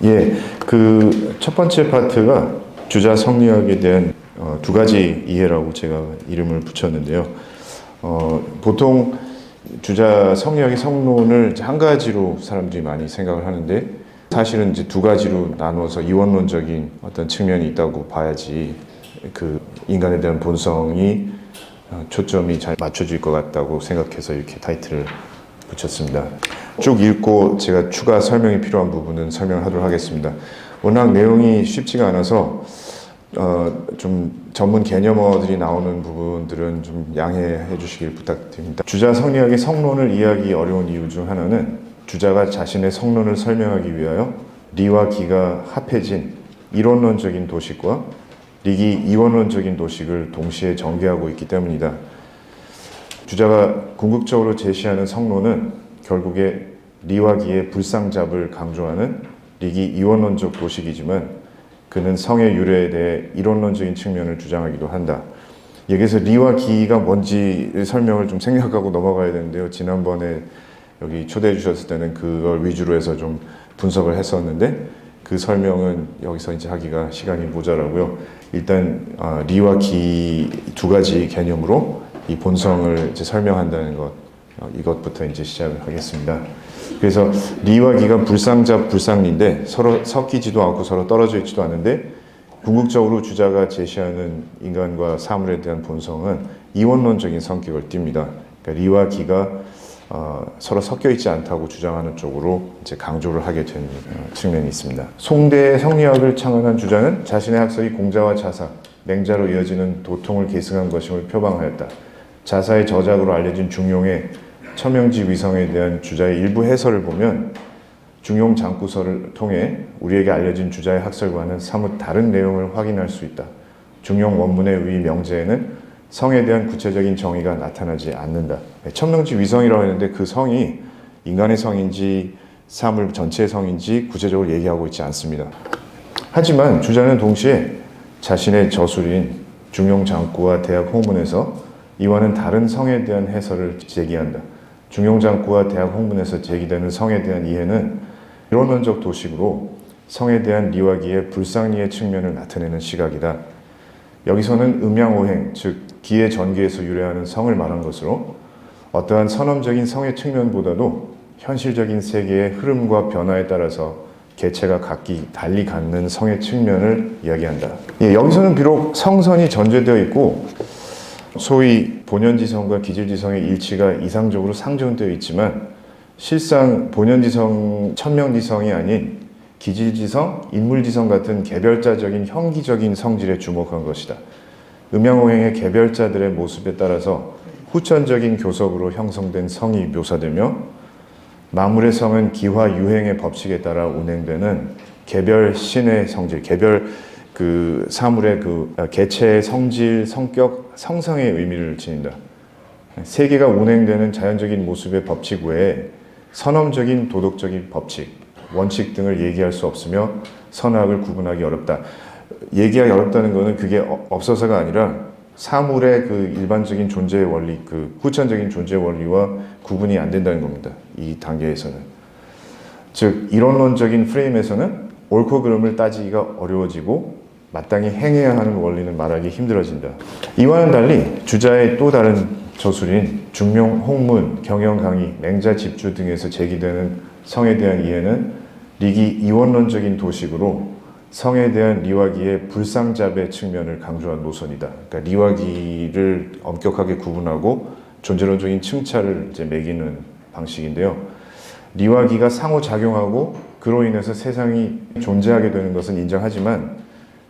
예, 그 첫 번째 파트가 주자 성리학에 대한 두 가지 이해라고 제가 이름을 붙였는데요. 보통 주자 성리학의 성론을 한 가지로 사람들이 많이 생각을 하는데 사실은 이제 두 가지로 나누어서 이원론적인 어떤 측면이 있다고 봐야지 그 인간에 대한 본성이 초점이 잘 맞춰질 것 같다고 생각해서 이렇게 타이틀을 붙였습니다. 쭉 읽고 제가 추가 설명이 필요한 부분은 설명하도록 하겠습니다. 워낙 내용이 쉽지가 않아서 좀 전문 개념어들이 나오는 부분들은 좀 양해해 주시길 부탁드립니다. 주자 성리학의 성론을 이해하기 어려운 이유 중 하나는 주자가 자신의 성론을 설명하기 위하여 리와 기가 합해진 이론론적인 도식과 리기 이원론적인 도식을 동시에 전개하고 있기 때문이다. 주자가 궁극적으로 제시하는 성론은 결국에 리와 기의 불상잡을 강조하는 리기 이원론적 도식이지만 그는 성의 유래에 대해 이론론적인 측면을 주장하기도 한다. 여기서 리와 기가 뭔지 설명을 좀 생략하고 넘어가야 되는데요. 지난번에 여기 초대해 주셨을 때는 그걸 위주로 해서 좀 분석을 했었는데 그 설명은 여기서 이제 하기가 시간이 모자라고요. 일단 리와 기 두 가지 개념으로 이 본성을 이제 설명한다는 것, 이것부터 이제 시작을 하겠습니다. 그래서 리와 기가 불상잡 불상리인데 서로 섞이지도 않고 서로 떨어져 있지도 않은데 궁극적으로 주자가 제시하는 인간과 사물에 대한 본성은 이원론적인 성격을 띱니다. 그러니까 리와 기가 서로 섞여 있지 않다고 주장하는 쪽으로 이제 강조를 하게 된 측면이 있습니다. 송대 성리학을 창안한 주자는 자신의 학설이 공자와 자사, 맹자로 이어지는 도통을 계승한 것임을 표방하였다. 자사의 저작으로 알려진 중용의 처명지 위성에 대한 주자의 일부 해설을 보면 중용 장구서를 통해 우리에게 알려진 주자의 학설과는 사뭇 다른 내용을 확인할 수 있다. 중용 원문의 위 명제에는 성에 대한 구체적인 정의가 나타나지 않는다. 천명지 위성이라고 했는데 그 성이 인간의 성인지 사물 전체의 성인지 구체적으로 얘기하고 있지 않습니다. 하지만 주자는 동시에 자신의 저술인 중용장구와 대학 홍문에서 이와는 다른 성에 대한 해설을 제기한다. 중용장구와 대학 홍문에서 제기되는 성에 대한 이해는 이론론적 도식으로 성에 대한 리와기의 불상리의 측면을 나타내는 시각이다. 여기서는 음양오행, 즉 기의 전기에서 유래하는 성을 말한 것으로 어떠한 선험적인 성의 측면보다도 현실적인 세계의 흐름과 변화에 따라서 개체가 각기 달리 갖는 성의 측면을 이야기한다. 여기서는 비록 성선이 전제되어 있고 소위 본연지성과 기질지성의 일치가 이상적으로 상정되어 있지만 실상 본연지성, 천명지성이 아닌 기질지성, 인물지성 같은 개별자적인 형기적인 성질에 주목한 것이다. 음양오행의 개별자들의 모습에 따라서 후천적인 교섭으로 형성된 성이 묘사되며 만물의 성은 기화 유행의 법칙에 따라 운행되는 개별 신의 성질, 개별 그 사물의 그 개체의 성질, 성격, 성성의 의미를 지닌다. 세계가 운행되는 자연적인 모습의 법칙 외에 선험적인 도덕적인 법칙, 원칙 등을 얘기할 수 없으며 선악을 구분하기 어렵다. 얘기하기 어렵다는 것은 그게 없어서가 아니라 사물의 그 일반적인 존재의 원리, 그 후천적인 존재의 원리와 구분이 안 된다는 겁니다. 이 단계에서는. 즉 이론론적인 프레임에서는 옳고 그름을 따지기가 어려워지고 마땅히 행해야 하는 원리는 말하기 힘들어진다. 이와는 달리 주자의 또 다른 저술인 중용, 홍문, 경영 강의, 맹자 집주 등에서 제기되는 성에 대한 이해는 리기 이원론적인 도식으로 성에 대한 리와기의 불상잡의 측면을 강조한 노선이다. 그러니까 리와기를 엄격하게 구분하고 존재론적인 층차를 이제 매기는 방식인데요. 리와기가 상호작용하고 그로 인해서 세상이 존재하게 되는 것은 인정하지만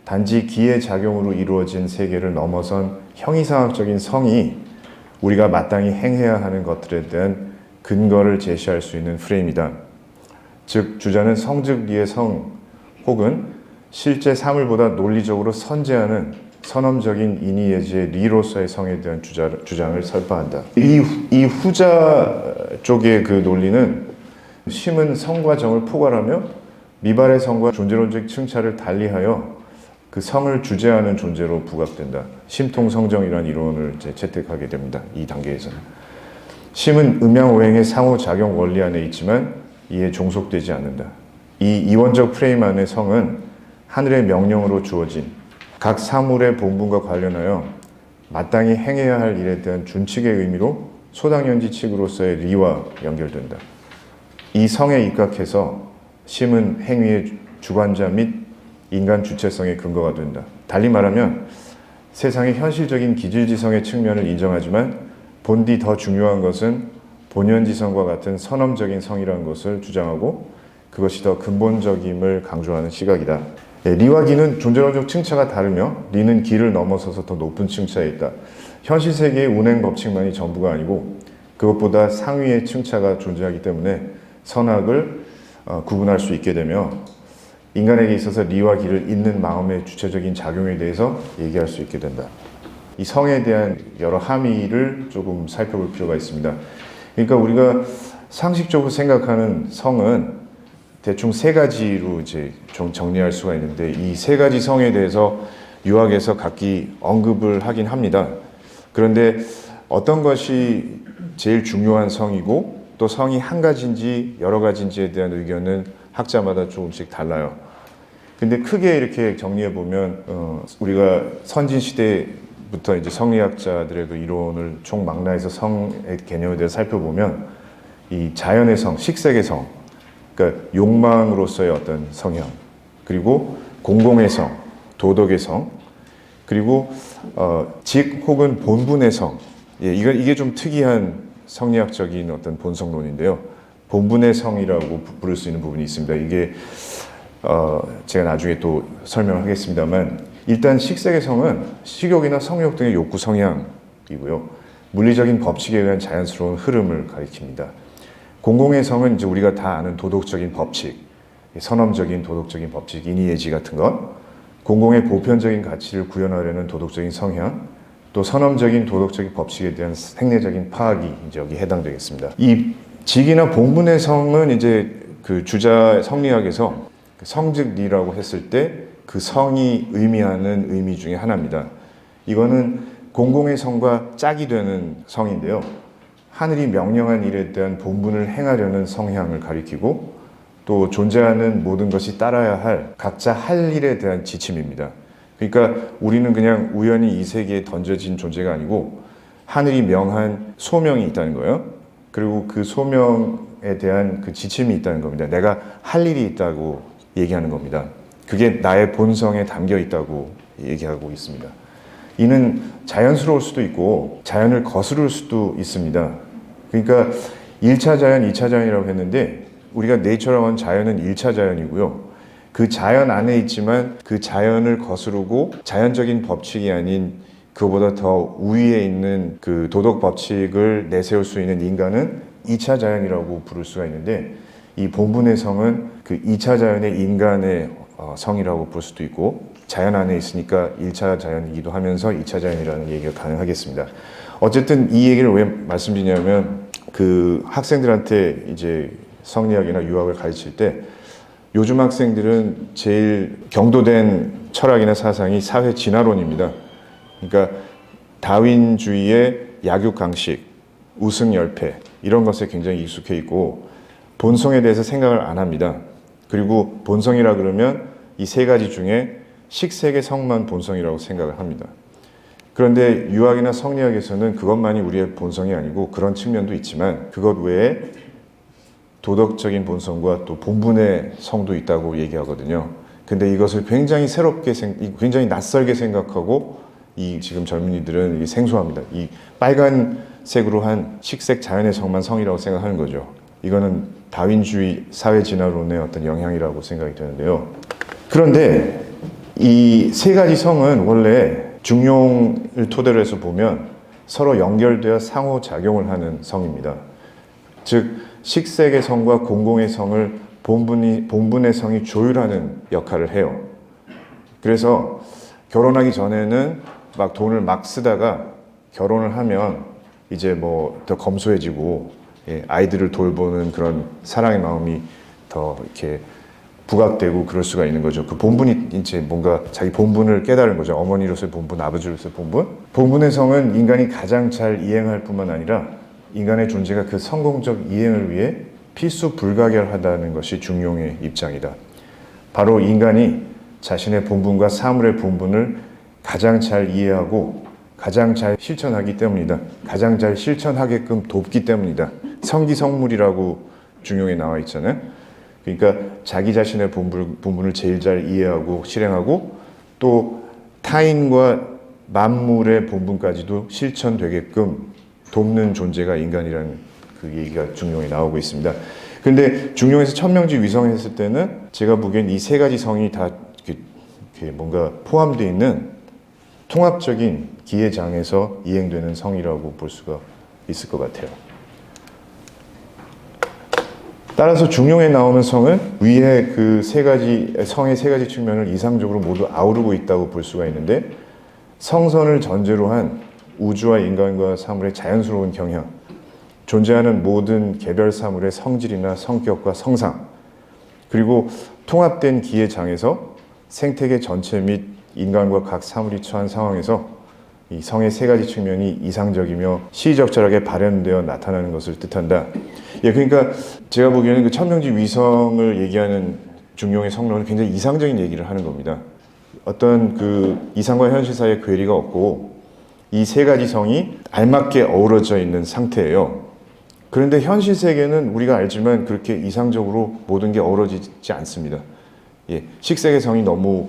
단지 기의 작용으로 이루어진 세계를 넘어선 형이상학적인 성이 우리가 마땅히 행해야 하는 것들에 대한 근거를 제시할 수 있는 프레임이다. 즉 주자는 성즉 리의 성 혹은 실제 사물보다 논리적으로 선재하는 선험적인 인의예지의 리로서의 성에 대한 주장을 설파한다. 이 후자 쪽의 그 논리는 심은 성과 정을 포괄하며 미발의 성과 존재론적 층차를 달리하여 그 성을 주재하는 존재로 부각된다. 심통성정이라는 이론을 이제 채택하게 됩니다. 이 단계에서는. 심은 음양오행의 상호작용 원리 안에 있지만 이에 종속되지 않는다. 이 이원적 프레임 안의 성은 하늘의 명령으로 주어진 각 사물의 본분과 관련하여 마땅히 행해야 할 일에 대한 준칙의 의미로 소당연지 칙으로서의 리와 연결된다. 이 성에 입각해서 심은 행위의 주관자 및 인간 주체성의 근거가 된다. 달리 말하면 세상의 현실적인 기질지성의 측면을 인정하지만 본디 더 중요한 것은 본연지성과 같은 선엄적인 성이라는 것을 주장하고 그것이 더 근본적임을 강조하는 시각이다. 리와 기는 존재론적 층차가 다르며 리는 기를 넘어서서 더 높은 층차에 있다. 현실 세계의 운행 법칙만이 전부가 아니고 그것보다 상위의 층차가 존재하기 때문에 선악을 구분할 수 있게 되며 인간에게 있어서 리와 기를 잇는 마음의 주체적인 작용에 대해서 얘기할 수 있게 된다. 이 성에 대한 여러 함의를 조금 살펴볼 필요가 있습니다. 그러니까 우리가 상식적으로 생각하는 성은 대충 세 가지로 이제 좀 정리할 수가 있는데 이 세 가지 성에 대해서 유학에서 각기 언급을 하긴 합니다. 그런데 어떤 것이 제일 중요한 성이고 또 성이 한 가지인지 여러 가지인지에 대한 의견은 학자마다 조금씩 달라요. 근데 크게 이렇게 정리해 보면 우리가 선진 시대부터 이제 성리학자들의 그 이론을 총망라해서 성의 개념에 대해서 살펴보면 이 자연의 성, 식색의 성, 그러니까 욕망으로서의 어떤 성향, 그리고 공공의 성, 도덕의 성, 그리고 직 혹은 본분의 성. 예, 이게 좀 특이한 성리학적인 어떤 본성론인데요. 본분의 성이라고 부를 수 있는 부분이 있습니다. 이게 제가 나중에 또 설명하겠습니다만 일단 식색의 성은 식욕이나 성욕 등의 욕구 성향이고요. 물리적인 법칙에 의한 자연스러운 흐름을 가리킵니다. 공공의 성은 이제 우리가 다 아는 도덕적인 법칙, 선엄적인 도덕적인 법칙, 인의예지 같은 것, 공공의 보편적인 가치를 구현하려는 도덕적인 성향, 또 선엄적인 도덕적인 법칙에 대한 생리적인 파악이 이제 여기 해당되겠습니다. 이 직이나 본분의 성은 이제 그 주자 성리학에서 성즉리라고 했을 때 그 성이 의미하는 의미 중에 하나입니다. 이거는 공공의 성과 짝이 되는 성인데요. 하늘이 명령한 일에 대한 본분을 행하려는 성향을 가리키고 또 존재하는 모든 것이 따라야 할 각자 할 일에 대한 지침입니다. 그러니까 우리는 그냥 우연히 이 세계에 던져진 존재가 아니고 하늘이 명한 소명이 있다는 거예요. 그리고 그 소명에 대한 그 지침이 있다는 겁니다. 내가 할 일이 있다고 얘기하는 겁니다. 그게 나의 본성에 담겨 있다고 얘기하고 있습니다. 이는 자연스러울 수도 있고 자연을 거스를 수도 있습니다. 그러니까 1차 자연, 2차 자연이라고 했는데 우리가 네이처라고 하는 자연은 1차 자연이고요. 그 자연 안에 있지만 그 자연을 거스르고 자연적인 법칙이 아닌 그보다 더 우위에 있는 그 도덕 법칙을 내세울 수 있는 인간은 2차 자연이라고 부를 수가 있는데 이 본분의 성은 그 2차 자연의 인간의 성이라고 볼 수도 있고 자연 안에 있으니까 1차 자연이기도 하면서 2차 자연이라는 얘기가 가능하겠습니다. 어쨌든 이 얘기를 왜 말씀드리냐면 그 학생들한테 이제 성리학이나 유학을 가르칠 때 요즘 학생들은 제일 경도된 철학이나 사상이 사회 진화론입니다. 그러니까 다윈주의의 약육강식, 우승열패 이런 것에 굉장히 익숙해 있고 본성에 대해서 생각을 안 합니다. 그리고 본성이라 그러면 이 세 가지 중에 식색의 성만 본성이라고 생각을 합니다. 그런데 유학이나 성리학에서는 그것만이 우리의 본성이 아니고 그런 측면도 있지만 그것 외에 도덕적인 본성과 또 본분의 성도 있다고 얘기하거든요. 근데 이것을 굉장히 새롭게, 굉장히 낯설게 생각하고 이 지금 젊은이들은 생소합니다. 이 빨간색으로 한 식색 자연의 성만 성이라고 생각하는 거죠. 이거는 다윈주의 사회 진화론의 어떤 영향이라고 생각이 되는데요. 그런데 이 세 가지 성은 원래 중용을 토대로 해서 보면 서로 연결되어 상호작용을 하는 성입니다. 즉 식색의 성과 공공의 성을 본분의 성이 조율하는 역할을 해요. 그래서 결혼하기 전에는 막 돈을 막 쓰다가 결혼을 하면 이제 뭐 더 검소해지고 아이들을 돌보는 그런 사랑의 마음이 더 이렇게 부각되고 그럴 수가 있는 거죠. 그 본분이 이제 뭔가 자기 본분을 깨달은 거죠. 어머니로서의 본분, 아버지로서의 본분. 본분의 성은 인간이 가장 잘 이행할 뿐만 아니라 인간의 존재가 그 성공적 이행을 위해 필수 불가결하다는 것이 중용의 입장이다. 바로 인간이 자신의 본분과 사물의 본분을 가장 잘 이해하고 가장 잘 실천하기 때문이다. 가장 잘 실천하게끔 돕기 때문이다. 성기성물이라고 중용에 나와 있잖아요. 그러니까 자기 자신의 본분을 제일 잘 이해하고 실행하고 또 타인과 만물의 본분까지도 실천되게끔 돕는 존재가 인간이라는 그 얘기가 중용에 나오고 있습니다. 근데 중용에서 천명지 위성했을 때는 제가 보기엔 이 세 가지 성이 다 이렇게 뭔가 포함되어 있는 통합적인 기회장에서 이행되는 성이라고 볼 수가 있을 것 같아요. 따라서 중용에 나오는 성은 위에 그 세 가지 성의 세 가지 측면을 이상적으로 모두 아우르고 있다고 볼 수가 있는데, 성선을 전제로 한 우주와 인간과 사물의 자연스러운 경향, 존재하는 모든 개별 사물의 성질이나 성격과 성상, 그리고 통합된 기회장에서 생태계 전체 및 인간과 각 사물이 처한 상황에서 이 성의 세 가지 측면이 이상적이며 시의적절하게 발현되어 나타나는 것을 뜻한다. 예, 그러니까 제가 보기에는 그 천명지 위성을 얘기하는 중용의 성론은 굉장히 이상적인 얘기를 하는 겁니다. 어떤 그 이상과 현실 사이의 괴리가 없고 이 세 가지 성이 알맞게 어우러져 있는 상태예요. 그런데 현실 세계는 우리가 알지만 그렇게 이상적으로 모든 게 어우러지지 않습니다. 예, 식세계 성이 너무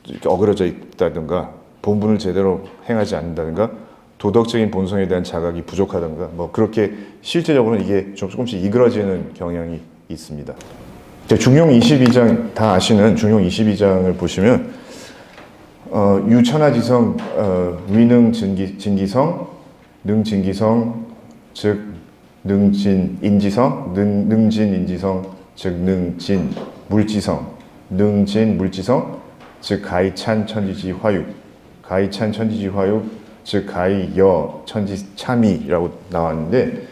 이렇게 어그러져 있다든가 본분을 제대로 행하지 않는다든가 도덕적인 본성에 대한 자각이 부족하다든가 뭐 그렇게 실제적으로는 이게 조금씩 이그러지는 경향이 있습니다. 중용 22장 다 아시는 중용 22장을 보시면 유천하지성, 위능진기성, 능진기성, 즉 능진인지성, 능진인지성, 즉 능진물지성, 능진물지성, 즉 가이찬천지지 화육, 가이찬천지지 화육, 즉 가이여 천지참이라고 나왔는데,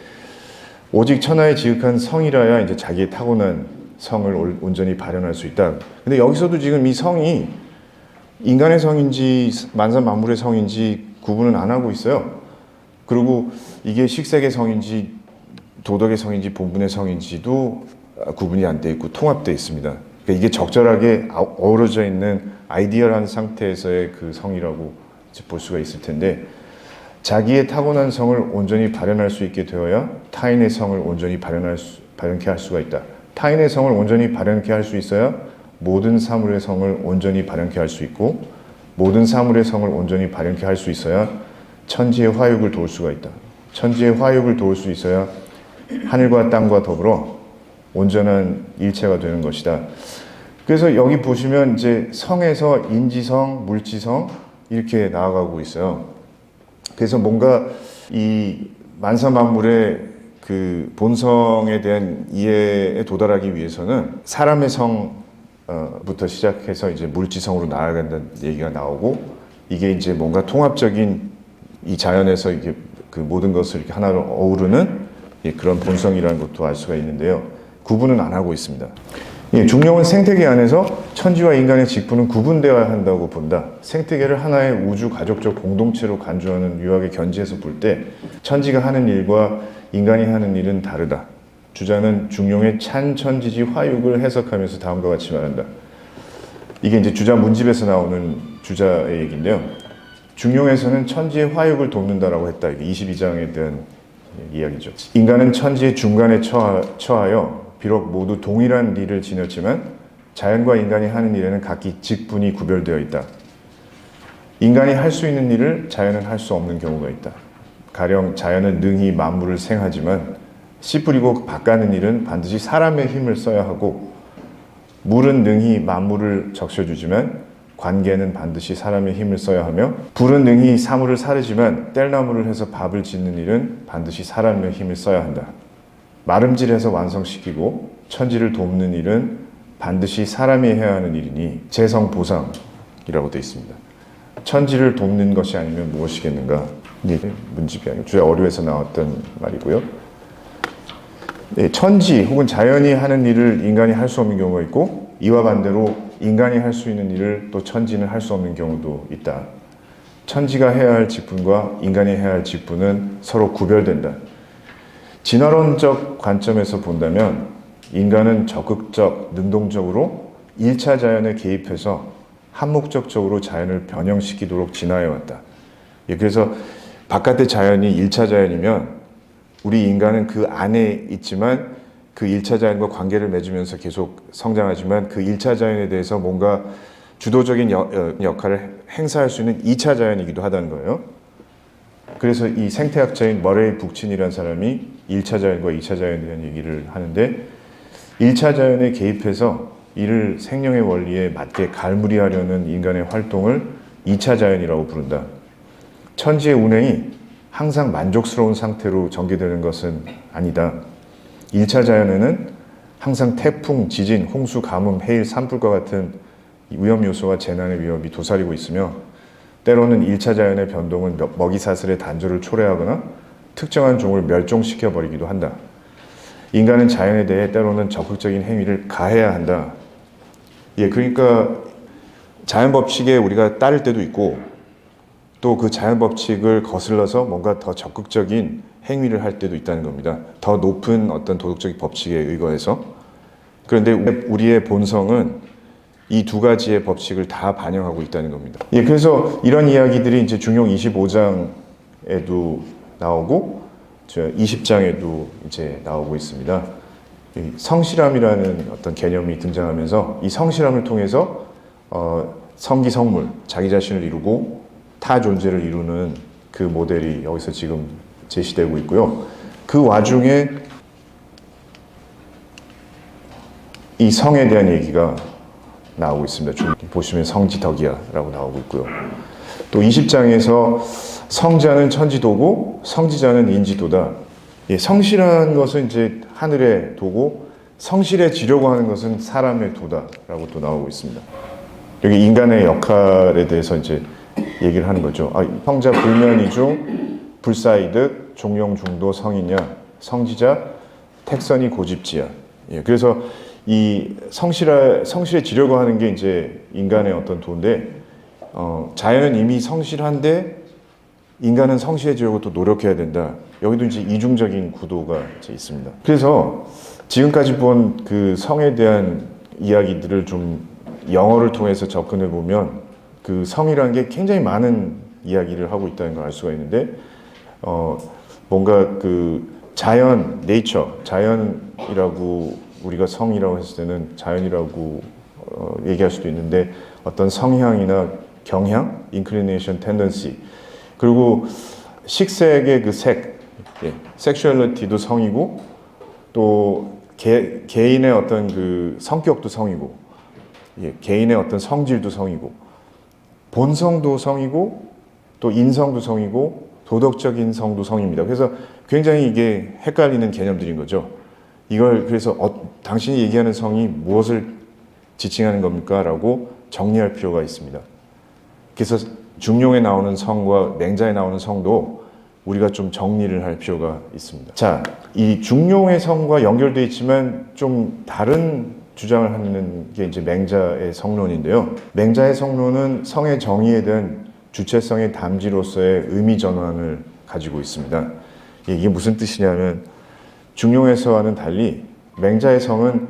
오직 천하에 지극한 성이라야 이제 자기의 타고난 성을 온전히 발현할 수 있다. 근데 여기서도 지금 이 성이 인간의 성인지 만사 만물의 성인지 구분은 안 하고 있어요. 그리고 이게 식색의 성인지 도덕의 성인지 본분의 성인지도 구분이 안 돼 있고 통합되어 있습니다. 그러니까 이게 적절하게 어우러져 있는 아이디얼한 상태에서의 그 성이라고 볼 수가 있을 텐데, 자기의 타고난 성을 온전히 발현할 수 있게 되어야 타인의 성을 온전히 발현케 할 수가 있다. 타인의 성을 온전히 발현케 할 수 있어야 모든 사물의 성을 온전히 발현케 할 수 있고, 모든 사물의 성을 온전히 발현케 할 수 있어야 천지의 화육을 도울 수가 있다. 천지의 화육을 도울 수 있어야 하늘과 땅과 더불어 온전한 일체가 되는 것이다. 그래서 여기 보시면 이제 성에서 인지성, 물지성 이렇게 나아가고 있어요. 그래서 뭔가 이 만사 만물의 그 본성에 대한 이해에 도달하기 위해서는 사람의 성부터 시작해서 이제 물지성으로 나아간다는 얘기가 나오고, 이게 이제 뭔가 통합적인 이 자연에서 이게 그 모든 것을 이렇게 하나로 어우르는 그런 본성이라는 것도 알 수가 있는데요. 구분은 안 하고 있습니다. 중용은 생태계 안에서 천지와 인간의 직분은 구분되어야 한다고 본다. 생태계를 하나의 우주 가족적 공동체로 간주하는 유학의 견지에서 볼 때 천지가 하는 일과 인간이 하는 일은 다르다. 주자는 중용의 찬천지지 화육을 해석하면서 다음과 같이 말한다. 이게 이제 주자 문집에서 나오는 주자의 얘기인데요. 중용에서는 천지의 화육을 돕는다라고 했다. 이게 22장에 대한 이야기죠. 인간은 천지의 중간에 처하여 비록 모두 동일한 일을 지녔지만 자연과 인간이 하는 일에는 각기 직분이 구별되어 있다. 인간이 할 수 있는 일을 자연은 할 수 없는 경우가 있다. 가령 자연은 능히 만물을 생하지만 씨 뿌리고 밭 가는 일은 반드시 사람의 힘을 써야 하고, 물은 능히 만물을 적셔주지만 관계는 반드시 사람의 힘을 써야 하며, 불은 능히 사물을 사르지만 뗄나무를 해서 밥을 짓는 일은 반드시 사람의 힘을 써야 한다. 마름질해서 완성시키고 천지를 돕는 일은 반드시 사람이 해야 하는 일이니 재성보상이라고 되어 있습니다. 천지를 돕는 것이 아니면 무엇이겠는가? 이게 문집이 아니고 주야 어류에서 나왔던 말이고요. 천지 혹은 자연이 하는 일을 인간이 할 수 없는 경우가 있고, 이와 반대로 인간이 할 수 있는 일을 또 천지는 할 수 없는 경우도 있다. 천지가 해야 할 직분과 인간이 해야 할 직분은 서로 구별된다. 진화론적 관점에서 본다면 인간은 적극적, 능동적으로 1차 자연에 개입해서 한목적적으로 자연을 변형시키도록 진화해 왔다. 예, 그래서 바깥의 자연이 1차 자연이면 우리 인간은 그 안에 있지만 그 1차 자연과 관계를 맺으면서 계속 성장하지만 그 1차 자연에 대해서 뭔가 주도적인 역할을 행사할 수 있는 2차 자연이기도 하다는 거예요. 그래서 이 생태학자인 머레이 북친이라는 사람이 1차 자연과 2차 자연에 대한 얘기를 하는데 1차 자연에 개입해서 이를 생명의 원리에 맞게 갈무리하려는 인간의 활동을 2차 자연이라고 부른다. 천지의 운행이 항상 만족스러운 상태로 전개되는 것은 아니다. 1차 자연에는 항상 태풍, 지진, 홍수, 가뭄, 해일, 산불과 같은 위험 요소와 재난의 위협이 도사리고 있으며 때로는 1차 자연의 변동은 먹이사슬의 단조를 초래하거나 특정한 종을 멸종시켜버리기도 한다. 인간은 자연에 대해 때로는 적극적인 행위를 가해야 한다. 예, 그러니까 자연 법칙에 우리가 따를 때도 있고 또 그 자연 법칙을 거슬러서 뭔가 더 적극적인 행위를 할 때도 있다는 겁니다. 더 높은 어떤 도덕적 법칙에 의거해서. 그런데 우리의 본성은 이 두 가지의 법칙을 다 반영하고 있다는 겁니다. 예, 그래서 이런 이야기들이 이제 중용 25장에도 나오고 20장에도 이제 나오고 있습니다. 성실함이라는 어떤 개념이 등장하면서 이 성실함을 통해서 성기성물, 자기 자신을 이루고 타 존재를 이루는 그 모델이 여기서 지금 제시되고 있고요. 그 와중에 이 성에 대한 얘기가 나오고 있습니다. 보시면 성지덕이야라고 나오고 있고요. 또 20장에서 성자는 천지도고 성지자는 인지도다. 예, 성실한 것은 이제 하늘의 도고 성실해지려고 하는 것은 사람의 도다라고 또 나오고 있습니다. 여기 인간의 역할에 대해서 이제 얘기를 하는 거죠. 성자 불면이중 불사이득 종용 중도 성이냐 성지자 택선이 고집지야. 예, 그래서 이 성실해지려고 하는 게 이제 인간의 어떤 도인데 자연은 이미 성실한데 인간은 성실해지려고 또 노력해야 된다. 여기도 이제 이중적인 구도가 이제 있습니다. 그래서 지금까지 본 그 성에 대한 이야기들을 좀 영어를 통해서 접근해 보면 그 성이라는 게 굉장히 많은 이야기를 하고 있다는 걸 알 수가 있는데 뭔가 그 자연, 네이처, 자연이라고 우리가 성이라고 했을 때는 자연이라고 얘기할 수도 있는데 어떤 성향이나 경향, inclination, tendency 그리고 식색의 그 색, 섹슈얼리티도 성이고 또 개인의 어떤 그 성격도 성이고 개인의 어떤 성질도 성이고 본성도 성이고 또 인성도 성이고 도덕적인 성도 성입니다. 그래서 굉장히 이게 헷갈리는 개념들인 거죠. 이걸 그래서 당신이 얘기하는 성이 무엇을 지칭하는 겁니까? 라고 정리할 필요가 있습니다. 그래서 중용에 나오는 성과 맹자에 나오는 성도 우리가 좀 정리를 할 필요가 있습니다. 자, 이 중용의 성과 연결되어 있지만 좀 다른 주장을 하는 게 이제 맹자의 성론인데요. 맹자의 성론은 성의 정의에 대한 주체성의 담지로서의 의미 전환을 가지고 있습니다. 이게 무슨 뜻이냐면 중용에서와는 달리 맹자의 성은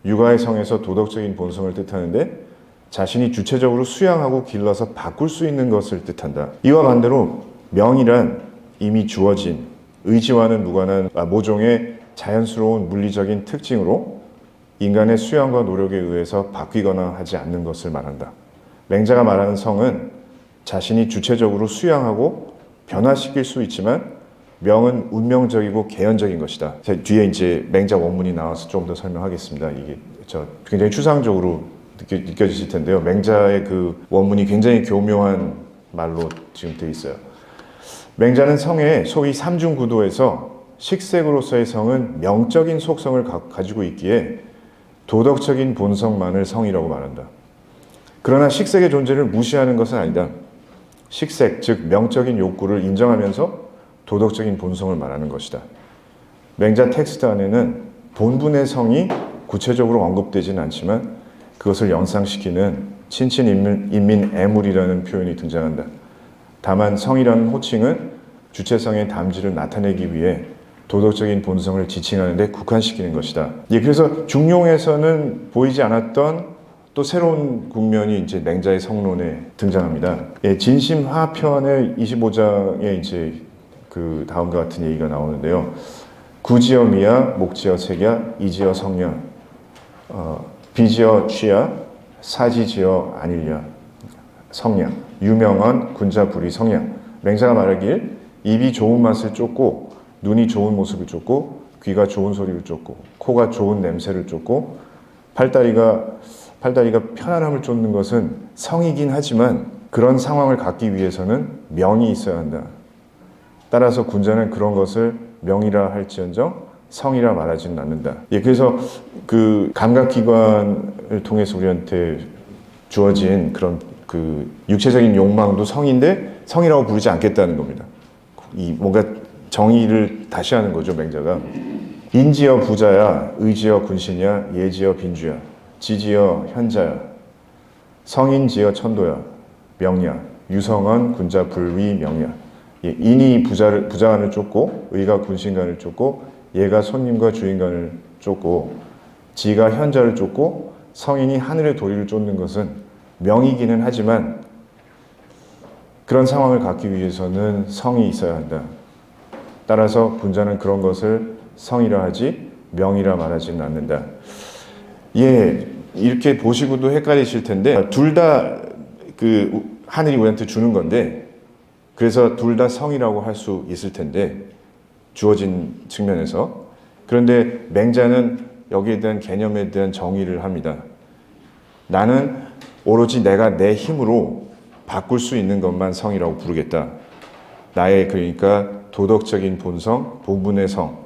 육아의 성에서 도덕적인 본성을 뜻하는데 자신이 주체적으로 수양하고 길러서 바꿀 수 있는 것을 뜻한다. 이와 반대로 명이란 이미 주어진 의지와는 무관한 모종의 자연스러운 물리적인 특징으로 인간의 수양과 노력에 의해서 바뀌거나 하지 않는 것을 말한다. 맹자가 말하는 성은 자신이 주체적으로 수양하고 변화시킬 수 있지만 명은 운명적이고 개연적인 것이다. 뒤에 이제 맹자 원문이 나와서 조금 더 설명하겠습니다. 이게 굉장히 추상적으로 느껴지실 텐데요. 맹자의 그 원문이 굉장히 교묘한 말로 지금 되어 있어요. 맹자는 성의 소위 삼중구도에서 식색으로서의 성은 명적인 속성을 가지고 있기에 도덕적인 본성만을 성이라고 말한다. 그러나 식색의 존재를 무시하는 것은 아니다. 식색, 즉 명적인 욕구를 인정하면서 도덕적인 본성을 말하는 것이다. 맹자 텍스트 안에는 본분의 성이 구체적으로 언급되지는 않지만 그것을 연상시키는 친친인민 애물이라는 표현이 등장한다. 다만 성이라는 호칭은 주체성의 담지를 나타내기 위해 도덕적인 본성을 지칭하는 데 국한시키는 것이다. 예, 그래서 중용에서는 보이지 않았던 또 새로운 국면이 이제 맹자의 성론에 등장합니다. 예, 진심화편의 25장에 이제 그 다음과 같은 얘기가 나오는데요. 구지어 미야, 목지어 색야, 이지어 성야, 비지어 취야, 사지지어 아닐야, 성야, 유명한 군자불이 성야. 맹자가 말하길 입이 좋은 맛을 쫓고 눈이 좋은 모습을 쫓고 귀가 좋은 소리를 쫓고 코가 좋은 냄새를 쫓고 팔다리가 편안함을 쫓는 것은 성이긴 하지만 그런 상황을 갖기 위해서는 명이 있어야 한다. 따라서 군자는 그런 것을 명이라 할지언정 성이라 말하지는 않는다. 예, 그래서 그 감각기관을 통해서 우리한테 주어진 그런 그 육체적인 욕망도 성인데 성이라고 부르지 않겠다는 겁니다. 이 뭔가 정의를 다시 하는 거죠, 맹자가. 인지어 부자야, 의지어 군신이야, 예지어 빈주야, 지지어 현자야, 성인지어 천도야, 명야, 유성언 군자 불위 명야. 예, 인이 부자간을 쫓고, 의가 군신간을 쫓고, 예가 손님과 주인간을 쫓고, 지가 현자를 쫓고, 성인이 하늘의 도리를 쫓는 것은 명이기는 하지만 그런 상황을 갖기 위해서는 성이 있어야 한다. 따라서 군자는 그런 것을 성이라 하지 명이라 말하지는 않는다. 예, 이렇게 보시고도 헷갈리실 텐데 둘 다 그 하늘이 우리한테 주는 건데 그래서 둘 다 성이라고 할 수 있을 텐데 주어진 측면에서 그런데 맹자는 여기에 대한 개념에 대한 정의를 합니다. 나는 오로지 내가 내 힘으로 바꿀 수 있는 것만 성이라고 부르겠다. 나의 그러니까 도덕적인 본성, 본분의 성,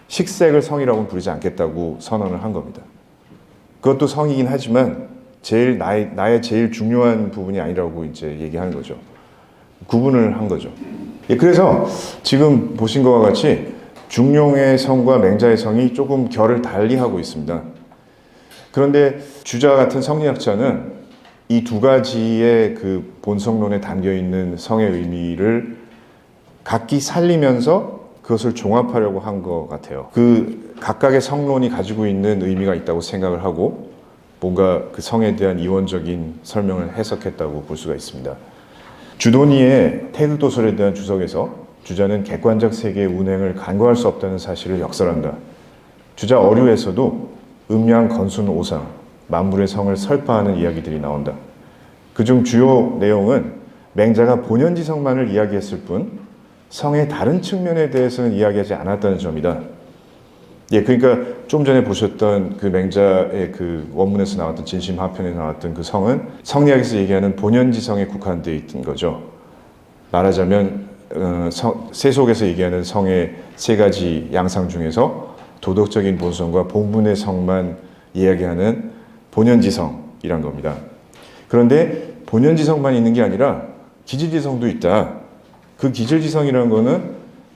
식색을 성이라고 부르지 않겠다고 선언을 한 겁니다. 그것도 성이긴 하지만 나의 제일 중요한 부분이 아니라고 이제 얘기하는 거죠. 구분을 한 거죠. 예, 그래서 지금 보신 것과 같이 중용의 성과 맹자의 성이 조금 결을 달리 하고 있습니다. 그런데 주자 같은 성리학자는 이 두 가지의 그 본성론에 담겨 있는 성의 의미를 각기 살리면서 그것을 종합하려고 한 것 같아요. 그 각각의 성론이 가지고 있는 의미가 있다고 생각을 하고 뭔가 그 성에 대한 이원적인 설명을 해석했다고 볼 수가 있습니다. 주도니의 태극도설에 대한 주석에서 주자는 객관적 세계의 운행을 간과할 수 없다는 사실을 역설한다. 주자 어류에서도 음양 건순 오상, 만물의 성을 설파하는 이야기들이 나온다. 그중 주요 내용은 맹자가 본연지성만을 이야기했을 뿐 성의 다른 측면에 대해서는 이야기하지 않았다는 점이다. 예, 그러니까 좀 전에 보셨던 그 맹자의 그 원문에서 나왔던 진심화편에 나왔던 그 성은 성리학에서 얘기하는 본연지성에 국한되어 있던 거죠. 말하자면 세속에서 얘기하는 성의 세 가지 양상 중에서 도덕적인 본성과 본분의 성만 이야기하는 본연지성이란 겁니다. 그런데 본연지성만 있는 게 아니라 기질지성도 있다. 그 기질지성이라는 거는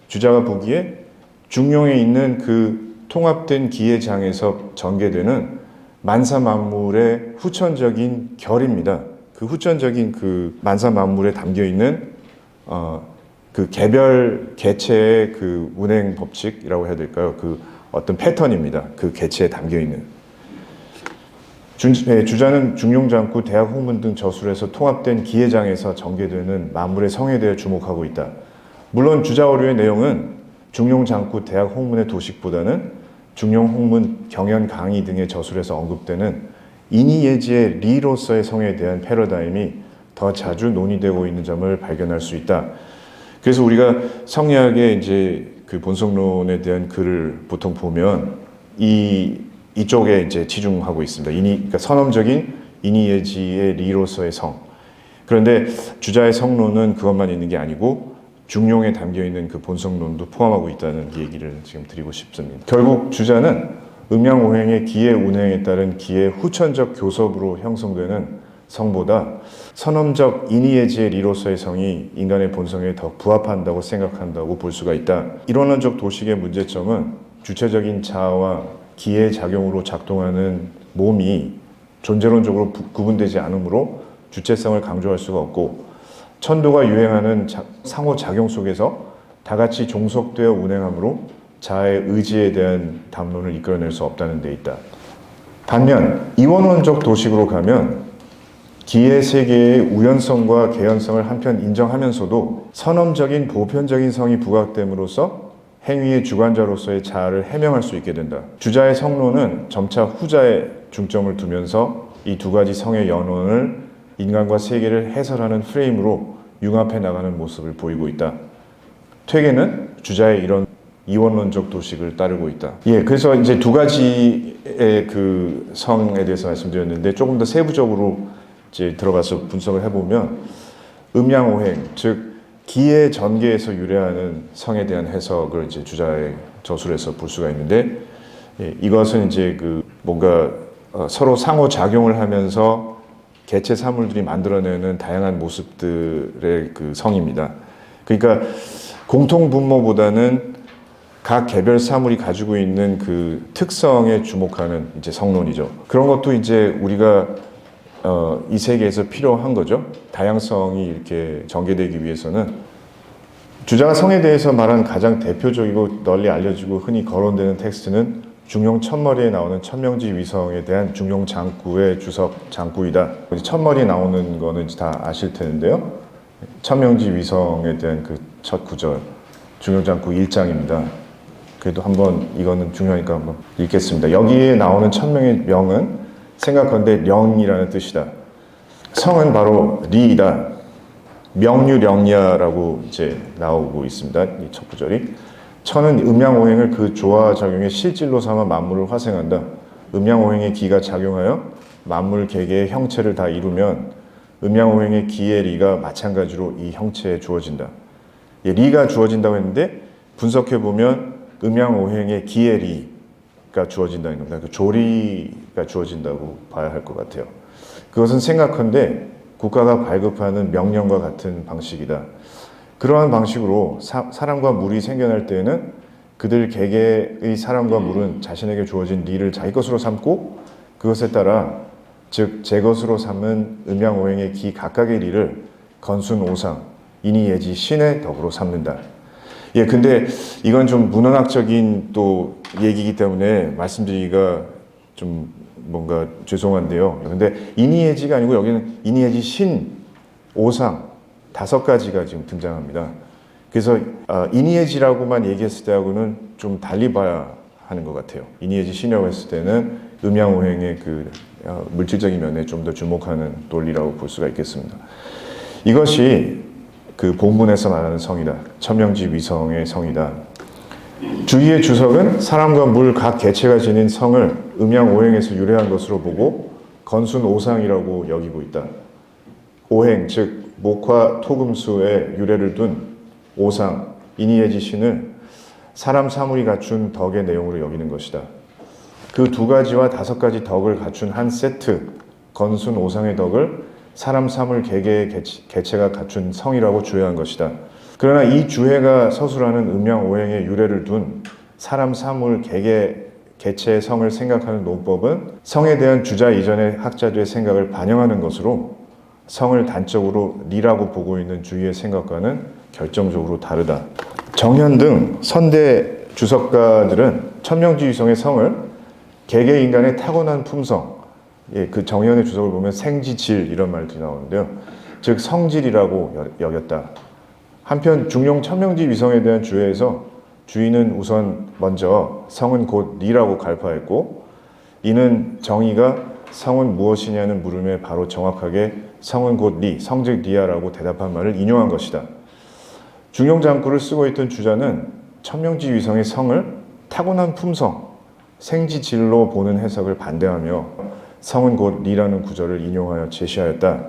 주자가 보기에 중용에 있는 그 통합된 기회장에서 전개되는 만사만물의 후천적인 결입니다. 그 후천적인 그 만사만물에 담겨 있는 그 개별 개체의 그 운행 법칙이라고 해야 될까요? 그 어떤 패턴입니다. 그 개체에 담겨 있는. 주자는 중용장구, 대학 홍문 등 저술에서 통합된 기회장에서 전개되는 만물의 성에 대해 주목하고 있다. 물론 주자어류의 내용은 중용장구, 대학 홍문의 도식보다는 중용홍문, 경연, 강의 등의 저술에서 언급되는 인이예지의 리로서의 성에 대한 패러다임이 더 자주 논의되고 있는 점을 발견할 수 있다. 그래서 우리가 성리학의 이제 그 본성론에 대한 글을 보통 보면 이쪽에 이제 치중하고 있습니다. 그러니까 선험적인 인이예지의 리로서의 성. 그런데 주자의 성론은 그것만 있는 게 아니고 중용에 담겨 있는 그 본성론도 포함하고 있다는 얘기를 지금 드리고 싶습니다. 결국 주자는 음양오행의 기의 운행에 따른 기의 후천적 교섭으로 형성되는 성보다 선험적 인이예지의 리로서의 성이 인간의 본성에 더 부합한다고 생각한다고 볼 수가 있다. 이론론적 도식의 문제점은 주체적인 자아와 기의 작용으로 작동하는 몸이 존재론적으로 구분되지 않으므로 주체성을 강조할 수가 없고 천도가 유행하는 상호작용 속에서 다 같이 종속되어 운행하므로 자의 의지에 대한 담론을 이끌어낼 수 없다는 데 있다. 반면 이원론적 도식으로 가면 기의 세계의 우연성과 개연성을 한편 인정하면서도 선언적인 보편적인 성이 부각됨으로써 행위의 주관자로서의 자아를 해명할 수 있게 된다. 주자의 성론은 점차 후자에 중점을 두면서 이 두 가지 성의 연원을 인간과 세계를 해설하는 프레임으로 융합해 나가는 모습을 보이고 있다. 퇴계는 주자의 이런 이원론적 도식을 따르고 있다. 그래서 이제 두 가지의 그 성에 대해서 말씀드렸는데 조금 더 세부적으로 이제 들어가서 분석을 해보면 음양오행, 즉 기의 전개에서 유래하는 성에 대한 해석을 이제 주자의 저술에서 볼 수가 있는데, 이것은 이제 그 뭔가 서로 상호 작용을 하면서 개체 사물들이 만들어내는 다양한 모습들의 그 성입니다. 그러니까 공통 분모보다는 각 개별 사물이 가지고 있는 그 특성에 주목하는 이제 성론이죠. 그런 것도 이제 우리가 이 세계에서 필요한 거죠. 다양성이 이렇게 전개되기 위해서는. 주자가 성에 대해서 말한 가장 대표적이고 널리 알려지고 흔히 거론되는 텍스트는 중용 첫머리에 나오는 천명지 위성에 대한 중용 장구의 주석 장구이다. 첫머리에 나오는 거는 다 아실 텐데요. 천명지 위성에 대한 그 첫 구절, 중용 장구 1장입니다. 그래도 한번 이거는 중요하니까 한번 읽겠습니다. 여기에 나오는 천명의 명은 생각건대 령이라는 뜻이다. 성은 바로 리이다. 명유령야라고 이제 나오고 있습니다. 이 첫 구절이. 천은 음양오행을 그 조화작용의 실질로 삼아 만물을 화생한다. 음양오행의 기가 작용하여 만물 개개의 형체를 다 이루면 음양오행의 기의 리가 마찬가지로 이 형체에 주어진다. 리가 주어진다고 했는데 분석해보면 음양오행의 기의 리가 주어진다는 겁니다. 그 조리가 주어진다고 봐야 할 것 같아요. 그것은 생각컨대 국가가 발급하는 명령과 같은 방식이다. 그러한 방식으로 사람과 물이 생겨날 때에는 그들 개개의 사람과 물은 자신에게 주어진 리를 자기 것으로 삼고 그것에 따라 즉 제 것으로 삼은 음양오행의 기 각각의 리를 건순오상, 인이예지 신의 덕으로 삼는다. 근데 이건 좀 문헌학적인 또 얘기이기 때문에 말씀드리기가 좀 뭔가 죄송한데요. 근데 인이예지가 아니고 여기는 인이예지 신, 오상 5가지가 지금 등장합니다. 그래서 인이예지라고만 얘기했을 때하고는 좀 달리 봐야 하는 것 같아요. 인이예지 신이라고 했을 때는 음양오행의 그 물질적인 면에 좀 더 주목하는 논리라고 볼 수가 있겠습니다. 이것이 그 본문에서 말하는 성이다. 천명지 위성의 성이다. 주위의 주석은 사람과 물 각 개체가 지닌 성을 음양오행에서 유래한 것으로 보고 건순오상이라고 여기고 있다. 오행, 즉 목화 토금수의 유래를 둔 오상, 인이예지 신을 사람 사물이 갖춘 덕의 내용으로 여기는 것이다. 그 2가지와 5가지 덕을 갖춘 한 세트, 건순오상의 덕을 사람 사물 개개의 개체가 갖춘 성이라고 주해한 것이다. 그러나 이 주해가 서술하는 음양오행의 유래를 둔 사람 사물 개체의 성을 생각하는 논법은 성에 대한 주자 이전의 학자들의 생각을 반영하는 것으로 성을 단적으로 리라고 보고 있는 주위의 생각과는 결정적으로 다르다. 정현 등 선대 주석가들은 천명지위성의 성을 개개 인간의 타고난 품성, 그 정현의 주석을 보면 생지질 이런 말들이 나오는데요. 즉 성질이라고 여겼다. 한편 중용 천명지위성에 대한 주해에서 주인은 우선 먼저 성은 곧 리라고 갈파했고, 이는 정의가 성은 무엇이냐는 물음에 바로 정확하게 성은 곧 리, 성즉 리야라고 대답한 말을 인용한 것이다. 중용장구를 쓰고 있던 주자는 천명지위성의 성을 타고난 품성, 생지질로 보는 해석을 반대하며 성은 곧 리라는 구절을 인용하여 제시하였다.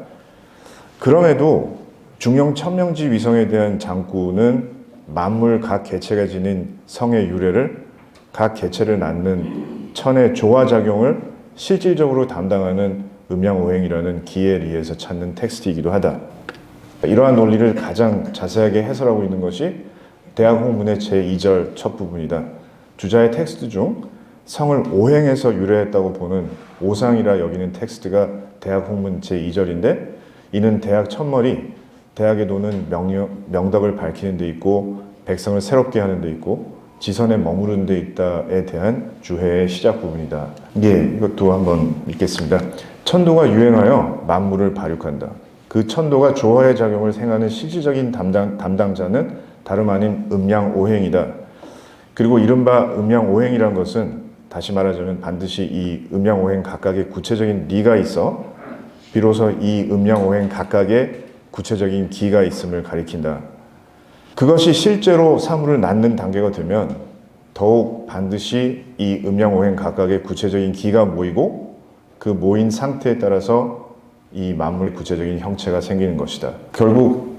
그럼에도 중용 천명지위성에 대한 장구는 만물 각 개체가 지닌 성의 유래를 각 개체를 낳는 천의 조화작용을 실질적으로 담당하는 음양오행이라는 기의 리에서 찾는 텍스트이기도 하다. 이러한 논리를 가장 자세하게 해설하고 있는 것이 대학 홍문의 제2절 첫 부분이다. 주자의 텍스트 중 성을 오행에서 유래했다고 보는 오상이라 여기는 텍스트가 대학 홍문 제2절인데 이는 대학 첫머리, 대학의 도는 명덕을 밝히는 데 있고 백성을 새롭게 하는 데 있고 지선에 머무른 데 있다에 대한 주해의 시작 부분이다. 이것도 한번 읽겠습니다. 천도가 유행하여 만물을 발육한다. 그 천도가 조화의 작용을 행하는 실질적인 담당자는 다름 아닌 음양오행이다. 그리고 이른바 음양오행이란 것은 다시 말하자면 반드시 이 음양오행 각각의 구체적인 리가 있어 비로소 이 음양오행 각각의 구체적인 기가 있음을 가리킨다. 그것이 실제로 사물을 낳는 단계가 되면 더욱 반드시 이 음양오행 각각의 구체적인 기가 모이고 그 모인 상태에 따라서 이 만물의 구체적인 형체가 생기는 것이다. 결국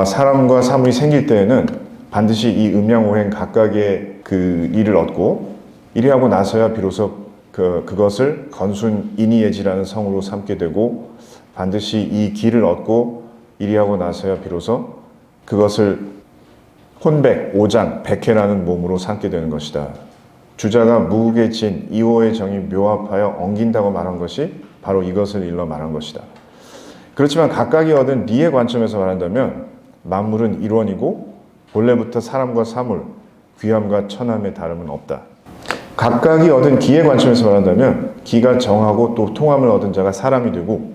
사람과 사물이 생길 때에는 반드시 이 음양오행 각각의 그 일을 얻고 이리하고 나서야 비로소 그것을 건순인이예지라는 성으로 삼게 되고 반드시 이 기를 얻고 이리하고 나서야 비로소 그것을 혼백, 오장, 백해라는 몸으로 삼게 되는 것이다. 주자가 무국의 진, 이호의 정이 묘합하여 엉긴다고 말한 것이 바로 이것을 일러 말한 것이다. 그렇지만 각각이 얻은 리의 관점에서 말한다면 만물은 일원이고 본래부터 사람과 사물, 귀함과 천함의 다름은 없다. 각각이 얻은 기의 관점에서 말한다면 기가 정하고 또 통함을 얻은 자가 사람이 되고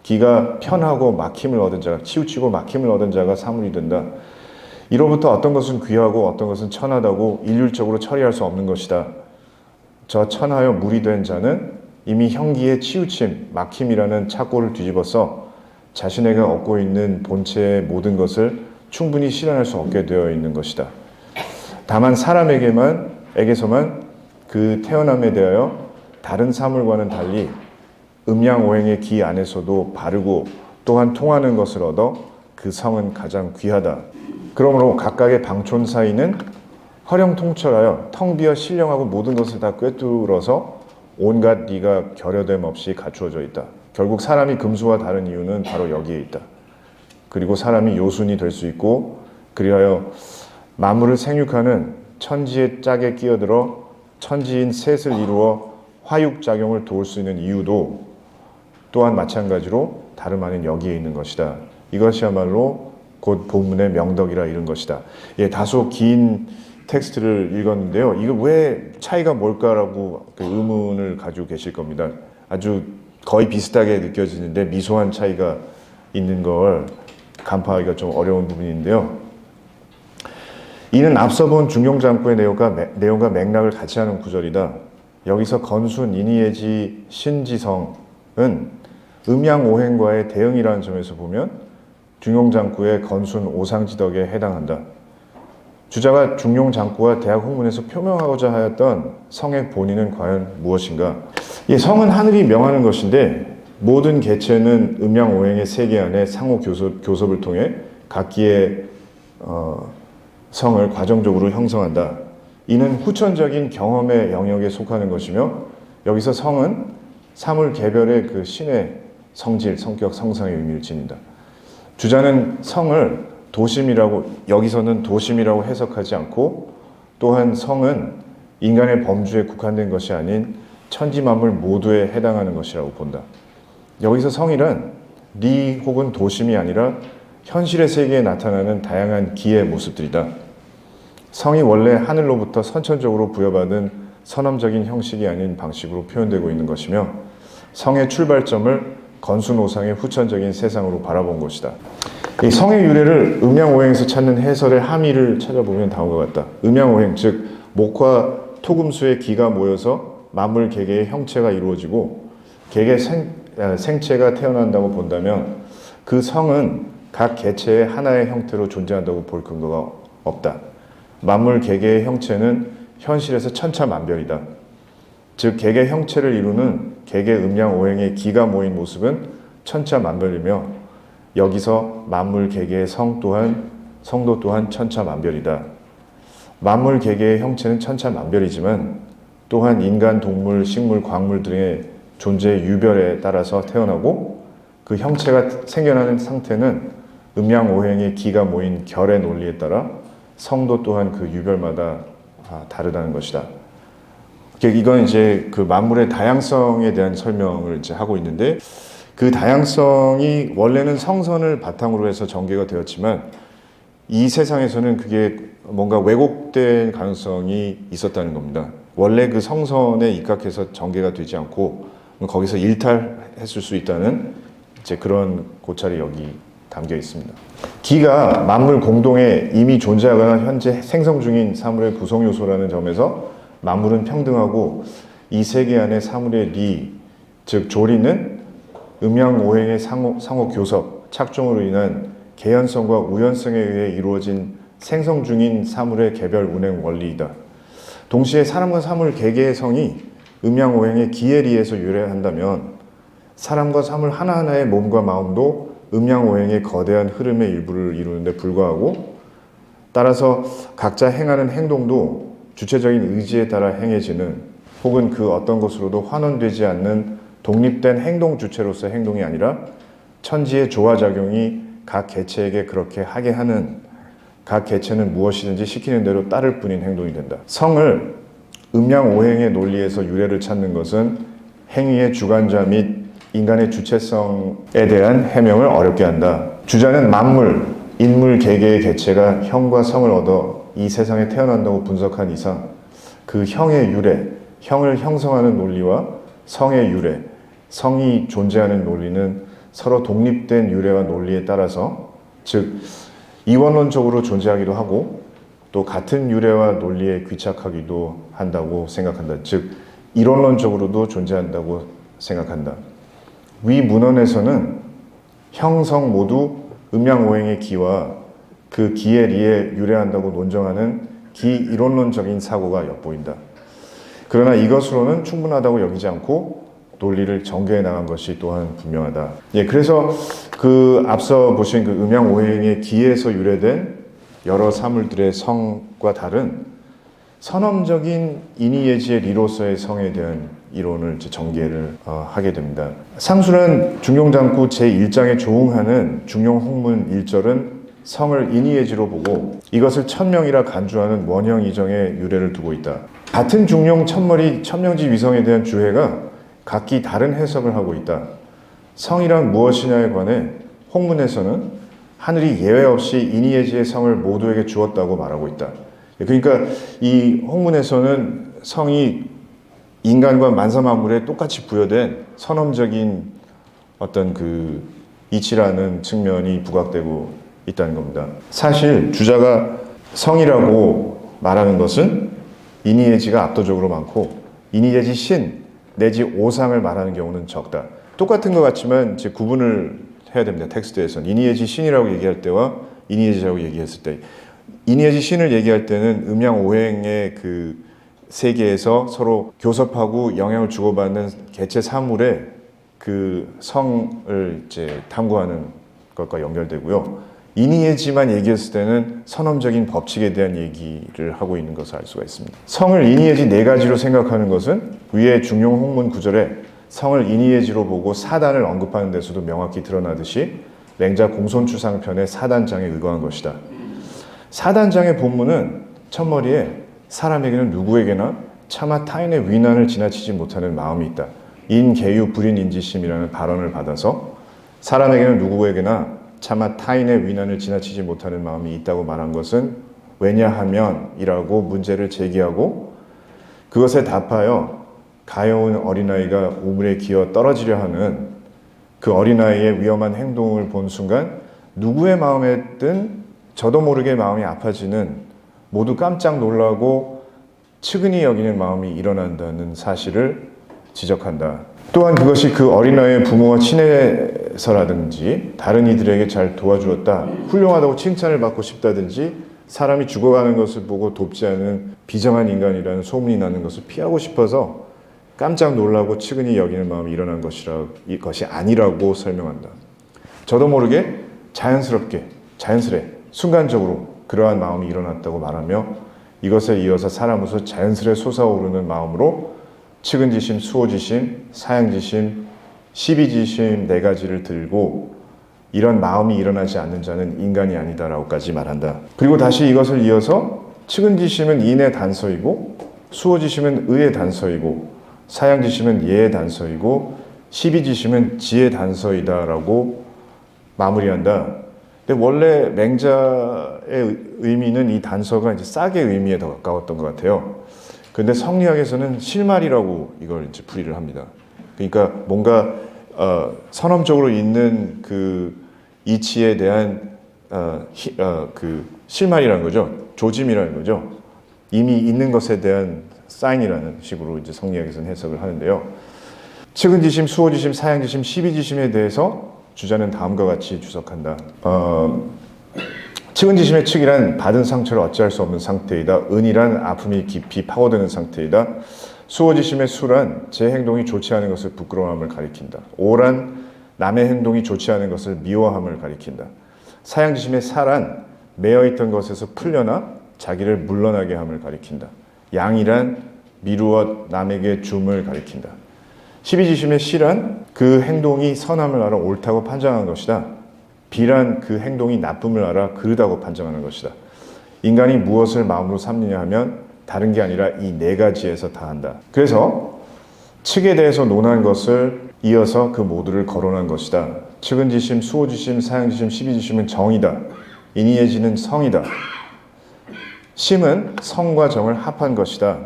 기가 편하고 막힘을 얻은 자가 치우치고 막힘을 얻은 자가 사물이 된다. 이로부터 어떤 것은 귀하고 어떤 것은 천하다고 일률적으로 처리할 수 없는 것이다. 저 천하여 물이 된 자는 이미 형기의 치우침, 막힘이라는 착고를 뒤집어서 자신에게 얻고 있는 본체의 모든 것을 충분히 실현할 수 없게 되어 있는 것이다. 다만 사람에게서만 그 태어남에 대하여 다른 사물과는 달리 음양오행의 기 안에서도 바르고 또한 통하는 것을 얻어 그 성은 가장 귀하다. 그러므로 각각의 방촌 사이는 허령통철하여 텅 비어 신령하고 모든 것을 다 꿰뚫어서 온갖 리가 결여됨 없이 갖추어져 있다. 결국 사람이 금수와 다른 이유는 바로 여기에 있다. 그리고 사람이 요순이 될 수 있고 그리하여 만물을 생육하는 천지의 짝에 끼어들어 천지인 셋을 이루어 화육작용을 도울 수 있는 이유도 또한 마찬가지로 다름 아닌 여기에 있는 것이다. 이것이야말로 곧 본문의 명덕이라 이른 것이다. 다소 긴 텍스트를 읽었는데요. 이거 왜 차이가 뭘까라고 의문을 가지고 계실 겁니다. 아주 거의 비슷하게 느껴지는데 미소한 차이가 있는 걸 간파하기가 좀 어려운 부분인데요. 이는 앞서 본 중용장구의 내용과 맥락을 같이 하는 구절이다. 여기서 건순, 인이예지, 신지성은 음양오행과의 대응이라는 점에서 보면 중용장구의 건순 오상지덕에 해당한다. 주자가 중용장구와 대학 홍문에서 표명하고자 하였던 성의 본의는 과연 무엇인가? 성은 하늘이 명하는 것인데 모든 개체는 음양오행의 세계 안에 상호 교섭을 통해 각기의 성을 과정적으로 형성한다. 이는 후천적인 경험의 영역에 속하는 것이며 여기서 성은 사물 개별의 그 신의 성질, 성격, 성상의 의미를 지닌다. 주자는 성을 여기서는 도심이라고 해석하지 않고 또한 성은 인간의 범주에 국한된 것이 아닌 천지만물 모두에 해당하는 것이라고 본다. 여기서 성이란 리 혹은 도심이 아니라 현실의 세계에 나타나는 다양한 기의 모습들이다. 성이 원래 하늘로부터 선천적으로 부여받은 선험적인 형식이 아닌 방식으로 표현되고 있는 것이며 성의 출발점을 건순오상의 후천적인 세상으로 바라본 것이다. 이 성의 유래를 음양오행에서 찾는 해설의 함의를 찾아보면 다음과 같다. 음양오행, 즉 목화 토금수의 기가 모여서 만물 개개의 형체가 이루어지고 개개 생체가 태어난다고 본다면 그 성은 각 개체의 하나의 형태로 존재한다고 볼 근거가 없다. 만물 개개의 형체는 현실에서 천차만별이다. 즉 개개 형체를 이루는 개개 음양오행의 기가 모인 모습은 천차만별이며 여기서 만물 개개의 성도 또한 천차만별이다. 만물 개개의 형체는 천차만별이지만 또한 인간, 동물, 식물, 광물 등의 존재의 유별에 따라서 태어나고 그 형체가 생겨나는 상태는 음양오행의 기가 모인 결의 논리에 따라 성도 또한 그 유별마다 다르다는 것이다. 이건 이제 그 만물의 다양성에 대한 설명을 이제 하고 있는데 그 다양성이 원래는 성선을 바탕으로 해서 전개가 되었지만 이 세상에서는 그게 뭔가 왜곡된 가능성이 있었다는 겁니다. 원래 그 성선에 입각해서 전개가 되지 않고 거기서 일탈했을 수 있다는 이제 그런 고찰이 여기 담겨 있습니다. 기가 만물 공동에 이미 존재하거나 현재 생성 중인 사물의 구성 요소라는 점에서 만물은 평등하고 이 세계 안에 사물의 리, 즉 조리는 음양오행의 상호 교섭, 착종으로 인한 개연성과 우연성에 의해 이루어진 생성 중인 사물의 개별 운행 원리이다. 동시에 사람과 사물 개개의 성이 음양오행의 기에 리에서 유래한다면 사람과 사물 하나하나의 몸과 마음도 음양오행의 거대한 흐름의 일부를 이루는데 불과하고, 따라서 각자 행하는 행동도 주체적인 의지에 따라 행해지는 혹은 그 어떤 것으로도 환원되지 않는 독립된 행동 주체로서의 행동이 아니라 천지의 조화작용이 각 개체에게 그렇게 하게 하는, 각 개체는 무엇이든지 시키는 대로 따를 뿐인 행동이 된다. 성을 음양오행의 논리에서 유래를 찾는 것은 행위의 주관자 및 인간의 주체성에 대한 해명을 어렵게 한다. 주자는 만물, 인물 개개의 개체가 형과 성을 얻어 이 세상에 태어난다고 분석한 이상 그 형의 유래, 형을 형성하는 논리와 성의 유래, 성이 존재하는 논리는 서로 독립된 유래와 논리에 따라서, 즉 이원론적으로 존재하기도 하고 또 같은 유래와 논리에 귀착하기도 한다고 생각한다. 즉 이론론적으로도 존재한다고 생각한다. 위 문헌에서는 형성 모두 음양오행의 기와 그 기의 리에 유래한다고 논정하는 기이론론적인 사고가 엿보인다. 그러나 이것으로는 충분하다고 여기지 않고 논리를 전개해 나간 것이 또한 분명하다. 그래서 그 앞서 보신 그 음양오행의 기에서 유래된 여러 사물들의 성과 다른 선엄적인 인의예지의 리로서의 성에 대한 이론을 전개를 하게 됩니다. 상술한 중용장구 제1장에 조응하는 중용홍문 1절은 성을 인의예지로 보고 이것을 천명이라 간주하는 원형 이정의 유래를 두고 있다. 같은 중용 천머리 천명지 위성에 대한 주해가 각기 다른 해석을 하고 있다. 성이란 무엇이냐에 관해 홍문에서는 하늘이 예외 없이 인의예지의 성을 모두에게 주었다고 말하고 있다. 그러니까 이 홍문에서는 성이 인간과 만사만물에 똑같이 부여된 선엄적인 어떤 그 이치라는 측면이 부각되고 있다는 겁니다. 사실 주자가 성이라고 말하는 것은 인의예지가 압도적으로 많고 인의예지 신 내지 오상을 말하는 경우는 적다. 똑같은 것 같지만 이제 구분을 해야 됩니다. 텍스트에서는 인의예지 신이라고 얘기할 때와 인의예지라고 얘기했을 때, 인의예지 신을 얘기할 때는 음양오행의 그 세계에서 서로 교섭하고 영향을 주고받는 개체 사물의 그 성을 이제 탐구하는 것과 연결되고요. 인의예지만 얘기했을 때는 선엄적인 법칙에 대한 얘기를 하고 있는 것을 알 수가 있습니다. 성을 인의예지 네 가지로 생각하는 것은 위의 중용 홍문 구절에 성을 인의예지로 보고 사단을 언급하는 데서도 명확히 드러나듯이 맹자 공손추상편의 사단장에 의거한 것이다. 사단장의 본문은 첫머리에 사람에게는 누구에게나 차마 타인의 위난을 지나치지 못하는 마음이 있다. 인계유 불인인지심이라는 발언을 받아서 사람에게는 누구에게나 차마 타인의 위난을 지나치지 못하는 마음이 있다고 말한 것은 왜냐하면 이라고 문제를 제기하고 그것에 답하여 가여운 어린아이가 우물에 기어 떨어지려 하는 그 어린아이의 위험한 행동을 본 순간 누구의 마음에든 저도 모르게 마음이 아파지는, 모두 깜짝 놀라고 측은히 여기는 마음이 일어난다는 사실을 지적한다. 또한 그것이 그 어린아이의 부모와 친해서라든지 다른 이들에게 잘 도와주었다, 훌륭하다고 칭찬을 받고 싶다든지 사람이 죽어가는 것을 보고 돕지 않은 비정한 인간이라는 소문이 나는 것을 피하고 싶어서 깜짝 놀라고 측은히 여기는 마음이 일어난 것이 아니라고 설명한다. 저도 모르게 자연스레 순간적으로 그러한 마음이 일어났다고 말하며 이것에 이어서 사람으로서 자연스레 솟아오르는 마음으로 측은지심, 수호지심, 사양지심, 시비지심 네 가지를 들고 이런 마음이 일어나지 않는 자는 인간이 아니다라고까지 말한다. 그리고 다시 이것을 이어서 측은지심은 인의 단서이고 수호지심은 의의 단서이고 사양지심은 예의 단서이고 시비지심은 지의 단서이다라고 마무리한다. 근데 원래 맹자의 의미는 이 단서가 이제 싹의 의미에 더 가까웠던 것 같아요. 근데 성리학에서는 실말이라고 이걸 이제 풀이를 합니다. 그러니까 뭔가 선언적으로 있는 그 이치에 대한 그 실말이라는 거죠. 조짐이라는 거죠. 이미 있는 것에 대한 사인이라는 식으로 이제 성리학에서는 해석을 하는데요. 측은지심, 수호지심, 사양지심, 시비지심에 대해서 주자는 다음과 같이 주석한다. 측은지심의 측이란 받은 상처를 어찌할 수 없는 상태이다. 은이란 아픔이 깊이 파고드는 상태이다. 수호지심의 수란 제 행동이 좋지 않은 것을 부끄러움을 가리킨다. 오란 남의 행동이 좋지 않은 것을 미워함을 가리킨다. 사양지심의 사란 매여있던 것에서 풀려나 자기를 물러나게 함을 가리킨다. 양이란 미루어 남에게 줌을 가리킨다. 시비지심의 시란 그 행동이 선함을 알아 옳다고 판정하는 것이다. 비란 그 행동이 나쁨을 알아 그르다고 판정하는 것이다. 인간이 무엇을 마음으로 삼느냐 하면 다른 게 아니라 이 네 가지에서 다한다. 그래서 측에 대해서 논한 것을 이어서 그 모두를 거론한 것이다. 측은지심, 수호지심, 사양지심, 시비지심은 정이다. 인이해지는 성이다. 심은 성과 정을 합한 것이다.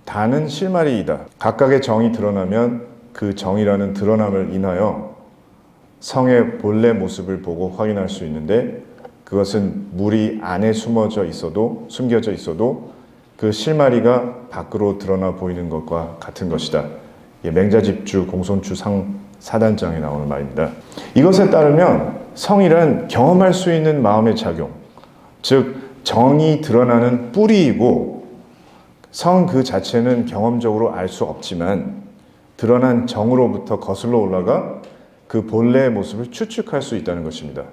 다는 실마리이다. 각각의 정이 드러나면 그 정이라는 드러남을 인하여 성의 본래 모습을 보고 확인할 수 있는데 그것은 물이 안에 숨겨져 있어도 그 실마리가 밖으로 드러나 보이는 것과 같은 것이다. 맹자집주 공손추 상 4단장에 나오는 말입니다. 이것에 따르면 성이란 경험할 수 있는 마음의 작용, 즉 정이 드러나는 뿌리이고 성 그 자체는 경험적으로 알 수 없지만 드러난 정으로부터 거슬러 올라가 그 본래의 모습을 추측할 수 있다는 것입니다.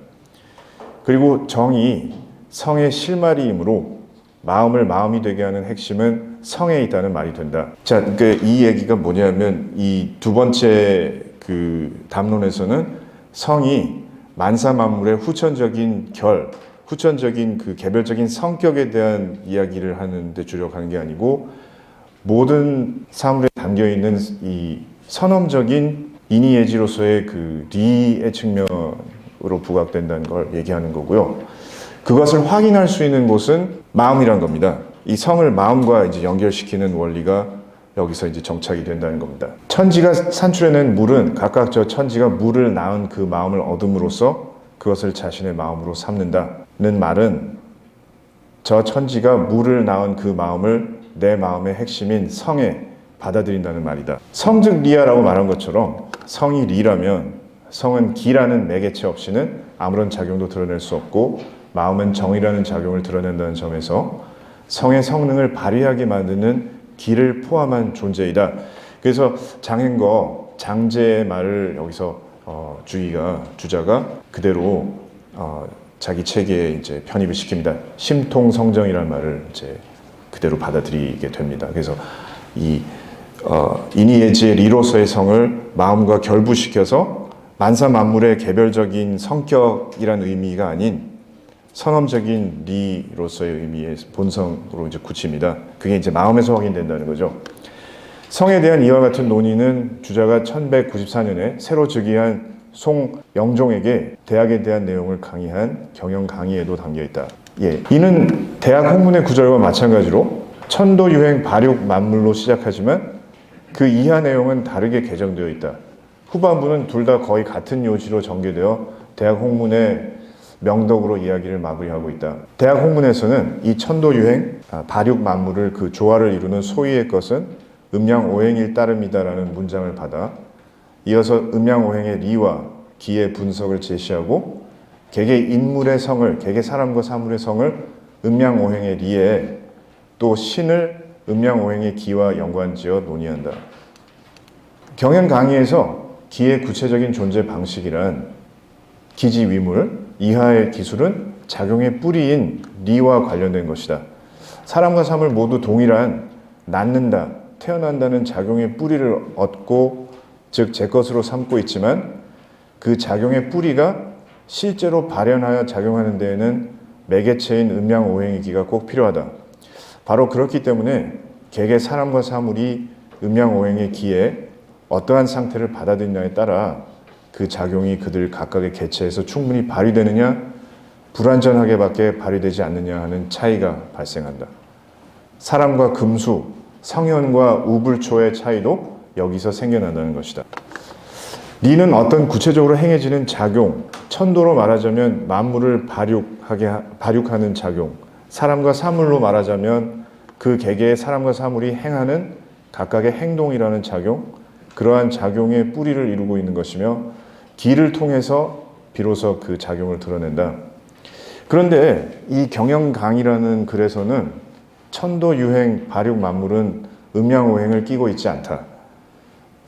그리고 정이 성의 실마리이므로 마음을 마음이 되게 하는 핵심은 성에 있다는 말이 된다. 자, 그러니까 이 얘기가 뭐냐면 이 두 번째 그 담론에서는 성이 만사만물의 후천적인 후천적인 그 개별적인 성격에 대한 이야기를 하는데 주력하는 게 아니고 모든 사물에 담겨있는 이 선엄적인 인이예지로서의 그 리의 측면으로 부각된다는 걸 얘기하는 거고요. 그것을 확인할 수 있는 곳은 마음이란 겁니다. 이 성을 마음과 이제 연결시키는 원리가 여기서 이제 정착이 된다는 겁니다. 천지가 산출해낸 물은 각각 저 천지가 물을 낳은 그 마음을 얻음으로써 그것을 자신의 마음으로 삼는다는 말은 저 천지가 물을 낳은 그 마음을 내 마음의 핵심인 성에 받아들인다는 말이다. 성즉 리야라고 말한 것처럼 성이 리라면 성은 기라는 매개체 없이는 아무런 작용도 드러낼 수 없고 마음은 정이라는 작용을 드러낸다는 점에서 성의 성능을 발휘하게 만드는 기를 포함한 존재이다. 그래서 장행거, 장제의 말을 여기서 주자가 그대로 자기 책에 이제 편입을 시킵니다. 심통성정이라는 말을 이제 그대로 받아들이게 됩니다. 그래서 이 인이예지의 리로서의 성을 마음과 결부시켜서 만사 만물의 개별적인 성격이란 의미가 아닌 선엄적인 리로서의 의미의 본성으로 이제 굳힙니다. 그게 이제 마음에서 확인된다는 거죠. 성에 대한 이와 같은 논의는 주자가 1194년에 새로 즉위한 송영종에게 대학에 대한 내용을 강의한 경영 강의에도 담겨 있다. 이는 대학 홍문의 구절과 마찬가지로 천도유행 발육 만물로 시작하지만 그 이하 내용은 다르게 개정되어 있다. 후반부는 둘 다 거의 같은 요지로 전개되어 대학 홍문의 명덕으로 이야기를 마무리하고 있다. 대학 홍문에서는 이 천도유행 발육 만물을 그 조화를 이루는 소위의 것은 음양오행일 따름이다라는 문장을 받아 이어서 음양오행의 리와 기의 분석을 제시하고 개개 인물의 성을, 개개 사람과 사물의 성을 음양오행의 리에 또 신을 음양오행의 기와 연관지어 논의한다. 경영 강의에서 기의 구체적인 존재 방식이란 기지위물, 이하의 기술은 작용의 뿌리인 리와 관련된 것이다. 사람과 사물 모두 동일한 낳는다, 태어난다는 작용의 뿌리를 얻고 즉 제 것으로 삼고 있지만 그 작용의 뿌리가 실제로 발현하여 작용하는 데에는 매개체인 음양오행이기가 꼭 필요하다. 바로 그렇기 때문에 개개 사람과 사물이 음양오행의 기에 어떠한 상태를 받아들이냐에 따라 그 작용이 그들 각각의 개체에서 충분히 발휘되느냐 불완전하게밖에 발휘되지 않느냐 하는 차이가 발생한다. 사람과 금수, 성현과 우불초의 차이도 여기서 생겨난다는 것이다. 리는 어떤 구체적으로 행해지는 작용, 천도로 말하자면 만물을 발육하는 작용, 사람과 사물로 말하자면 그 개개의 사람과 사물이 행하는 각각의 행동이라는 작용, 그러한 작용의 뿌리를 이루고 있는 것이며 기를 통해서 비로소 그 작용을 드러낸다. 그런데 이 경영강이라는 글에서는 천도, 유행, 발육, 만물은 음양오행을 끼고 있지 않다.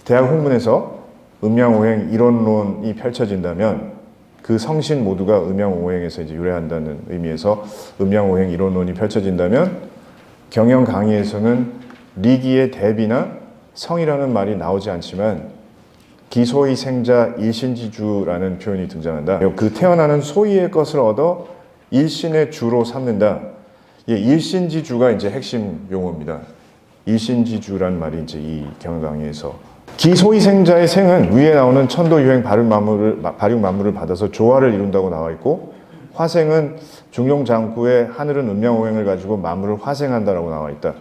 대학 홍문에서 음양오행 이론론이 펼쳐진다면 그 성신 모두가 음양오행에서 이제 유래한다는 의미에서 음양오행 이론론이 펼쳐진다면 경영 강의에서는 리기의 대비나 성이라는 말이 나오지 않지만 기소의 생자 일신지주라는 표현이 등장한다. 그 태어나는 소이의 것을 얻어 일신의 주로 삼는다. 일신지주가 이제 핵심 용어입니다. 일신지주란 말이 이제 이 경영 강의에서 기소의 생자의 생은 위에 나오는 천도, 유행, 발육, 만물을 받아서 조화를 이룬다고 나와 있고 화생은 중용장구의 하늘은 음양오행을 가지고 만물을 화생한다라고 나와 있다.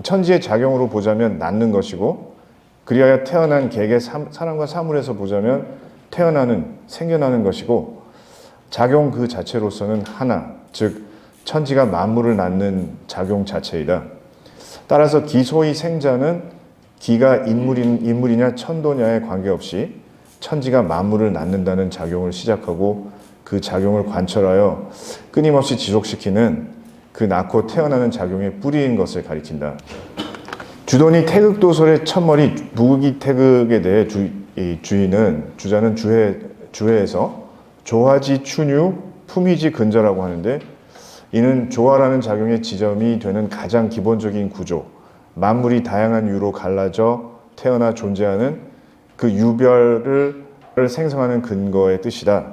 천지의 작용으로 보자면 낳는 것이고 그리하여 태어난 개개 사람과 사물에서 보자면 생겨나는 것이고 작용 그 자체로서는 하나, 즉 천지가 만물을 낳는 작용 자체이다. 따라서 기소의 생자는 기가 인물이냐 천도냐에 관계없이 천지가 만물을 낳는다는 작용을 시작하고 그 작용을 관철하여 끊임없이 지속시키는 그 낳고 태어나는 작용의 뿌리인 것을 가리킨다. 주돈이 태극도설의 첫머리 부극이 태극에 대해 주자는 주해에서 조화지 춘유 품위지 근저라고 하는데 이는 조화라는 작용의 지점이 되는 가장 기본적인 구조, 만물이 다양한 유로 갈라져 태어나 존재하는 그 유별을 생성하는 근거의 뜻이다.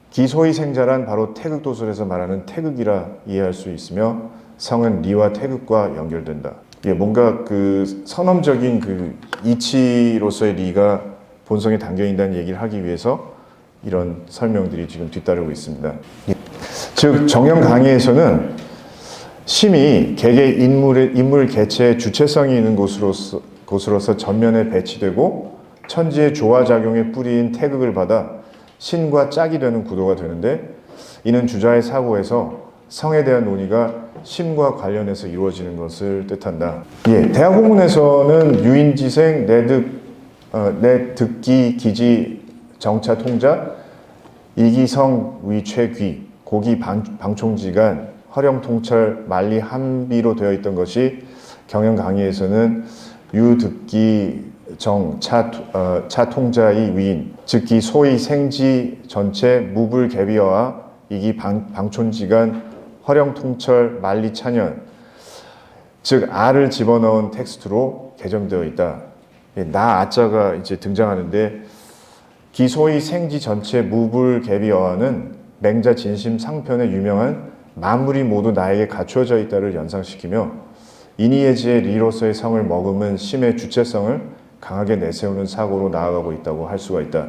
기소의 생자란 바로 태극도설에서 말하는 태극이라 이해할 수 있으며 성은 리와 태극과 연결된다. 뭔가 그 선엄적인 그 이치로서의 리가 본성에 담겨 있다는 얘기를 하기 위해서 이런 설명들이 지금 뒤따르고 있습니다. 즉 정형 강의에서는 심이 개개 인물 개체의 주체성이 있는 곳으로서 전면에 배치되고 천지의 조화작용의 뿌리인 태극을 받아 신과 짝이 되는 구도가 되는데 이는 주자의 사고에서 성에 대한 논의가 심과 관련해서 이루어지는 것을 뜻한다. 대학 홍문에서는 유인지생, 내득기, 기지, 정차, 통자, 이기성, 위최귀, 고기, 방총지간, 허령통철, 만리, 한비로 되어 있던 것이 경영 강의에서는 유득기, 정, 차, 통자의 위인, 즉 기, 소의, 생지, 전체, 무불, 개비어와 이기, 방촌지간, 허령통철, 만리, 찬연, 즉 아를 집어넣은 텍스트로 개정되어 있다. 나 아자가 이제 등장하는데 기소의 생지 전체 무불 개비어와는 맹자 진심 상편의 유명한 만물이 모두 나에게 갖추어져 있다를 연상시키며 이니에지의 리로서의 성을 머금은 심의 주체성을 강하게 내세우는 사고로 나아가고 있다고 할 수가 있다.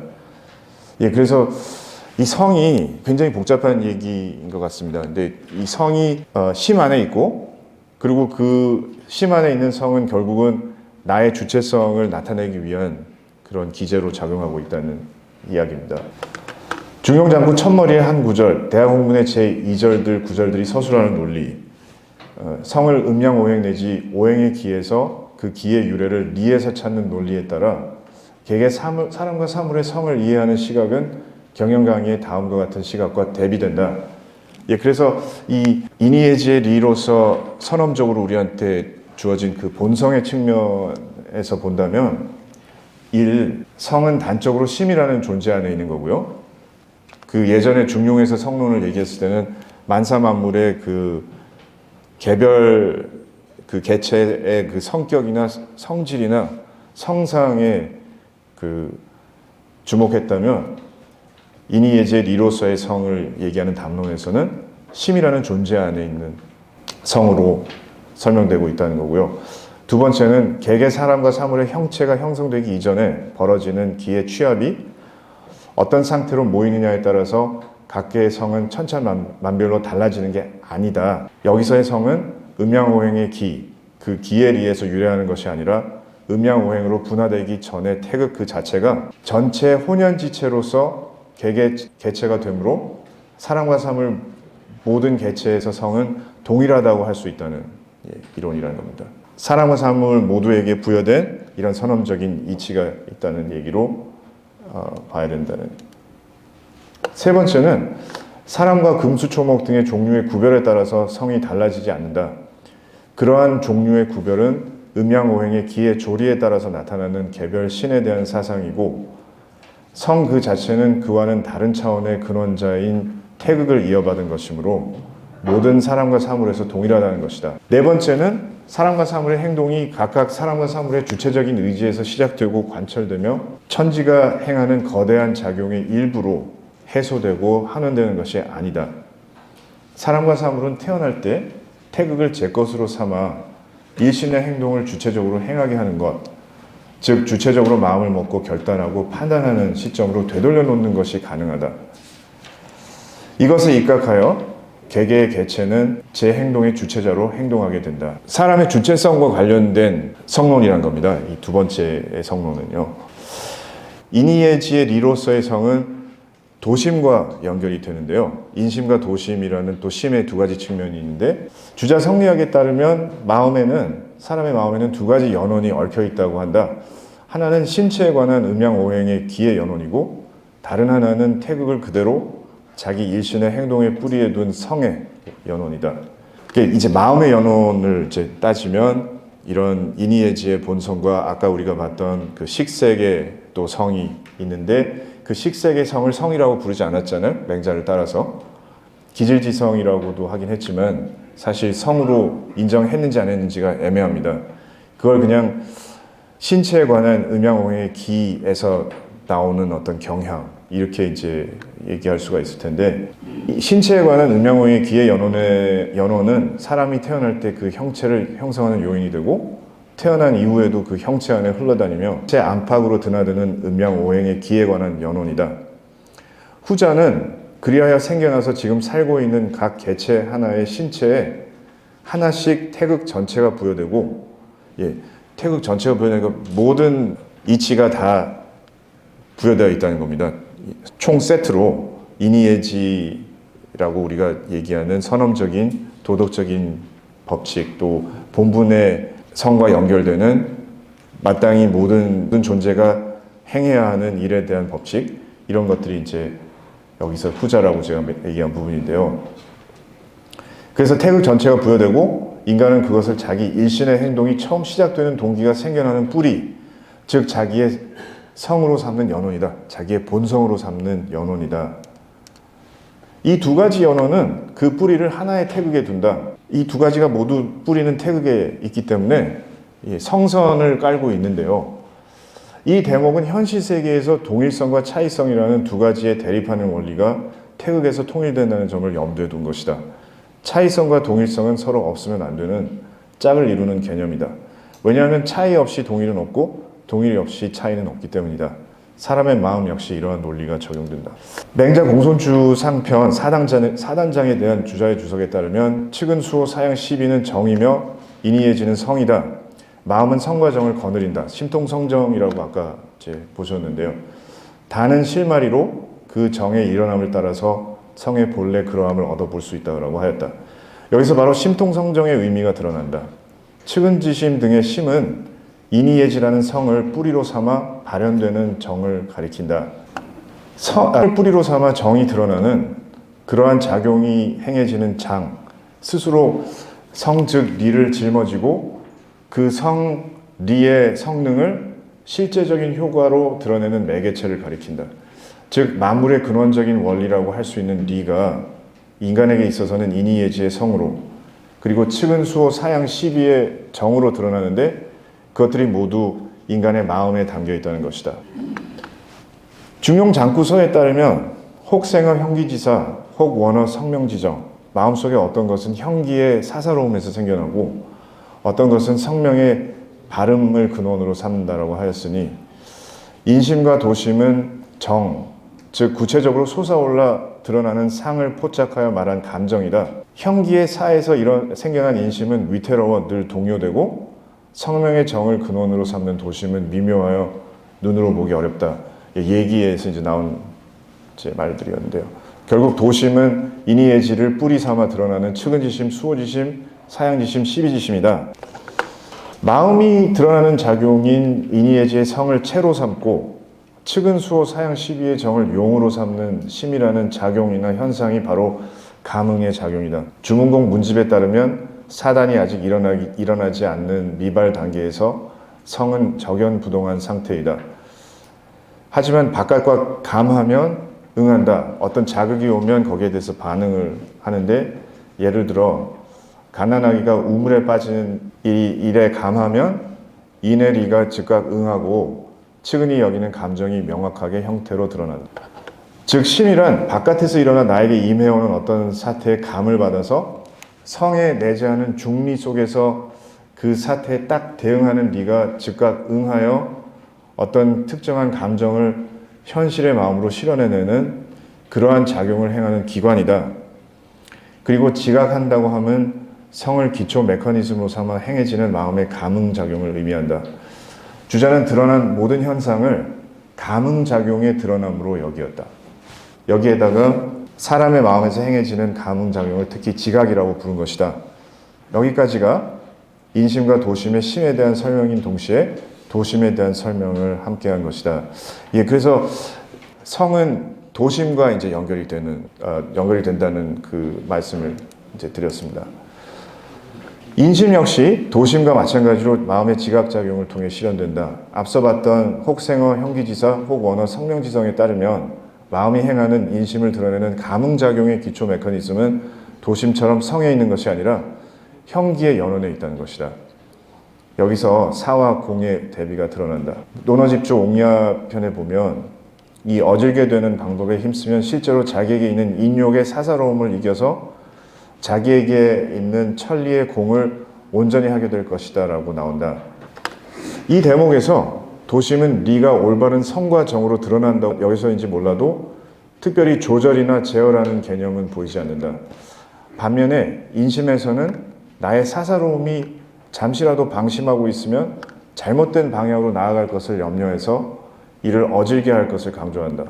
그래서 이 성이 굉장히 복잡한 얘기인 것 같습니다. 근데 이 성이 심 안에 있고 그리고 그 심 안에 있는 성은 결국은 나의 주체성을 나타내기 위한 그런 기제로 작용하고 있다는 이야기입니다. 중용장구 첫머리의 한 구절, 대학 홍문의 제2절들, 9절들이 서술하는 논리, 성을 음양오행 내지 오행의 기에서 그 기의 유래를 리에서 찾는 논리에 따라 개개 사람과 사물의 성을 이해하는 시각은 경영 강의의 다음과 같은 시각과 대비된다. 그래서 이 이니에지의 리로서 선언적으로 우리한테 주어진 그 본성의 측면에서 본다면 성은 단적으로 심이라는 존재 안에 있는 거고요. 그 예전에 중용에서 성론을 얘기했을 때는 만사만물의 그 개별 그 개체의 그 성격이나 성질이나 성상에 그 주목했다면 이니에제 리로서의 성을 얘기하는 담론에서는 심이라는 존재 안에 있는 성으로 설명되고 있다는 거고요. 두 번째는 개개 사람과 사물의 형체가 형성되기 이전에 벌어지는 기의 취합이 어떤 상태로 모이느냐에 따라서 각계의 성은 천차만별로 달라지는 게 아니다. 여기서의 성은 음양오행의 기, 그 기에 의해서 유래하는 것이 아니라 음양오행으로 분화되기 전에 태극 그 자체가 전체 혼연지체로서 개체가 되므로 사람과 사물 모든 개체에서 성은 동일하다고 할 수 있다는 이론이라는 겁니다. 사람과 사물 모두에게 부여된 이런 선언적인 이치가 있다는 얘기로 봐야 된다는. 세 번째는 사람과 금수초목 등의 종류의 구별에 따라서 성이 달라지지 않는다. 그러한 종류의 구별은 음양오행의 기의 조리에 따라서 나타나는 개별 신에 대한 사상이고 성 그 자체는 그와는 다른 차원의 근원자인 태극을 이어받은 것이므로 모든 사람과 사물에서 동일하다는 것이다. 네 번째는 사람과 사물의 행동이 각각 사람과 사물의 주체적인 의지에서 시작되고 관철되며 천지가 행하는 거대한 작용의 일부로 해소되고 환원되는 것이 아니다. 사람과 사물은 태어날 때 태극을 제 것으로 삼아 일신의 행동을 주체적으로 행하게 하는 것, 즉 주체적으로 마음을 먹고 결단하고 판단하는 시점으로 되돌려 놓는 것이 가능하다. 이것을 입각하여 개개의 개체는 제 행동의 주체자로 행동하게 된다. 사람의 주체성과 관련된 성론이란 겁니다. 이 두 번째의 성론은요. 인이예지의 리로서의 성은 도심과 연결이 되는데요. 인심과 도심이라는 또 심의 두 가지 측면이 있는데 주자 성리학에 따르면 사람의 마음에는 두 가지 연원이 얽혀 있다고 한다. 하나는 신체에 관한 음양오행의 기의 연원이고 다른 하나는 태극을 그대로 자기 일신의 행동의 뿌리에 둔 성의 연원이다. 이제 마음의 연원을 이제 따지면 이런 인이예지의 본성과 아까 우리가 봤던 그 식색의 또 성이 있는데 그 식색의 성을 성이라고 부르지 않았잖아요. 맹자를 따라서. 기질지성이라고도 하긴 했지만 사실 성으로 인정했는지 안 했는지가 애매합니다. 그걸 그냥 신체에 관한 음양오행의 기에서 나오는 어떤 경향 이렇게 이제 얘기할 수가 있을 텐데 신체에 관한 음양오행의 기의 연원은 사람이 태어날 때 그 형체를 형성하는 요인이 되고 태어난 이후에도 그 형체 안에 흘러다니며 제 안팎으로 드나드는 음양오행의 기에 관한 연원이다. 후자는 그리하여 생겨나서 지금 살고 있는 각 개체 하나의 신체에 하나씩 태극 전체가 부여되고 태극 전체가 부여되니까 모든 이치가 다 부여되어 있다는 겁니다. 총 세트로 인이예지라고 우리가 얘기하는 선엄적인 도덕적인 법칙 또 본분의 성과 연결되는 마땅히 모든 존재가 행해야 하는 일에 대한 법칙 이런 것들이 이제 여기서 후자라고 제가 얘기한 부분인데요. 그래서 태극 전체가 부여되고 인간은 그것을 자기 일신의 행동이 처음 시작되는 동기가 생겨나는 뿌리 즉 자기의 성으로 삼는 연원이다. 자기의 본성으로 삼는 연원이다. 이 두 가지 연원은 그 뿌리를 하나의 태극에 둔다. 이 두 가지가 모두 뿌리는 태극에 있기 때문에 성선을 깔고 있는데요. 이 대목은 현실 세계에서 동일성과 차이성이라는 두 가지의 대립하는 원리가 태극에서 통일된다는 점을 염두에 둔 것이다. 차이성과 동일성은 서로 없으면 안 되는 짝을 이루는 개념이다. 왜냐하면 차이 없이 동일은 없고 동일이 없이 차이는 없기 때문이다. 사람의 마음 역시 이러한 논리가 적용된다. 맹자 공손주 상편 4단장에 대한 주자의 주석에 따르면 측은 수호 사양 시비는 정이며 인이예지는 성이다. 마음은 성과 정을 거느린다. 심통성정이라고 아까 이제 보셨는데요. 다는 실마리로 그 정의 일어남을 따라서 성의 본래 그러함을 얻어볼 수 있다고 하였다. 여기서 바로 심통성정의 의미가 드러난다. 측은지심 등의 심은 인이예지라는 성을 뿌리로 삼아 발현되는 정을 가리킨다. 성을 뿌리로 삼아 정이 드러나는 그러한 작용이 행해지는 장, 스스로 성 즉 리를 짊어지고 그 성 리의 성능을 실제적인 효과로 드러내는 매개체를 가리킨다. 즉 만물의 근원적인 원리라고 할 수 있는 리가 인간에게 있어서는 인이예지의 성으로 그리고 측은 수호 사양 시비의 정으로 드러나는데 그것들이 모두 인간의 마음에 담겨 있다는 것이다. 중용장구서에 따르면 혹 생어 형기지사, 혹 원어 성명지정. 마음속에 어떤 것은 형기의 사사로움에서 생겨나고 어떤 것은 성명의 발음을 근원으로 삼는다라고 하였으니 인심과 도심은 정, 즉 구체적으로 솟아올라 드러나는 상을 포착하여 말한 감정이다. 형기의 사에서 생겨난 인심은 위태로워 늘 동요되고 성명의 정을 근원으로 삼는 도심은 미묘하여 눈으로 보기 어렵다. 얘기에서 이제 나온 제 말들이었는데요. 결국 도심은 인의예지를 뿌리 삼아 드러나는 측은지심, 수호지심, 사양지심, 시비지심이다. 마음이 드러나는 작용인 인의예지의 성을 체로 삼고 측은, 수호, 사양, 시비의 정을 용으로 삼는 심이라는 작용이나 현상이 바로 감흥의 작용이다. 주문공 문집에 따르면 사단이 아직 일어나지 않는 미발 단계에서 성은 적연부동한 상태이다. 하지만 바깥과 감하면 응한다. 어떤 자극이 오면 거기에 대해서 반응을 하는데, 예를 들어 갓난아기가 우물에 빠지는 일에 감하면 이내 리가 즉각 응하고 측은히 여기는 감정이 명확하게 형태로 드러난다. 즉 심이란 바깥에서 일어나 나에게 임해오는 어떤 사태에 감을 받아서 성에 내재하는 중리 속에서 그 사태에 딱 대응하는 리가 즉각 응하여 어떤 특정한 감정을 현실의 마음으로 실현해내는 그러한 작용을 행하는 기관이다. 그리고 지각한다고 하면 성을 기초 메커니즘으로 삼아 행해지는 마음의 감흥작용을 의미한다. 주자는 드러난 모든 현상을 감흥작용의 드러남으로 여기었다. 여기에다가 사람의 마음에서 행해지는 감흥작용을 특히 지각이라고 부른 것이다. 여기까지가 인심과 도심의 심에 대한 설명인 동시에 도심에 대한 설명을 함께한 것이다. 그래서 성은 도심과 이제 연결이 된다는 그 말씀을 이제 드렸습니다. 인심 역시 도심과 마찬가지로 마음의 지각작용을 통해 실현된다. 앞서 봤던 혹생어, 형기지사, 혹원어, 성명지성에 따르면 마음이 행하는 인심을 드러내는 감흥작용의 기초 메커니즘은 도심처럼 성에 있는 것이 아니라 형기의 연원에 있다는 것이다. 여기서 사와 공의 대비가 드러난다. 논어집조 옥야편에 보면 이 어질게 되는 방법에 힘쓰면 실제로 자기에게 있는 인욕의 사사로움을 이겨서 자기에게 있는 천리의 공을 온전히 하게 될 것이다 라고 나온다. 이 대목에서 도심은 리가 올바른 성과 정으로 드러난다고 여기서인지 몰라도 특별히 조절이나 제어라는 개념은 보이지 않는다. 반면에 인심에서는 나의 사사로움이 잠시라도 방심하고 있으면 잘못된 방향으로 나아갈 것을 염려해서 이를 어질게 할 것을 강조한다.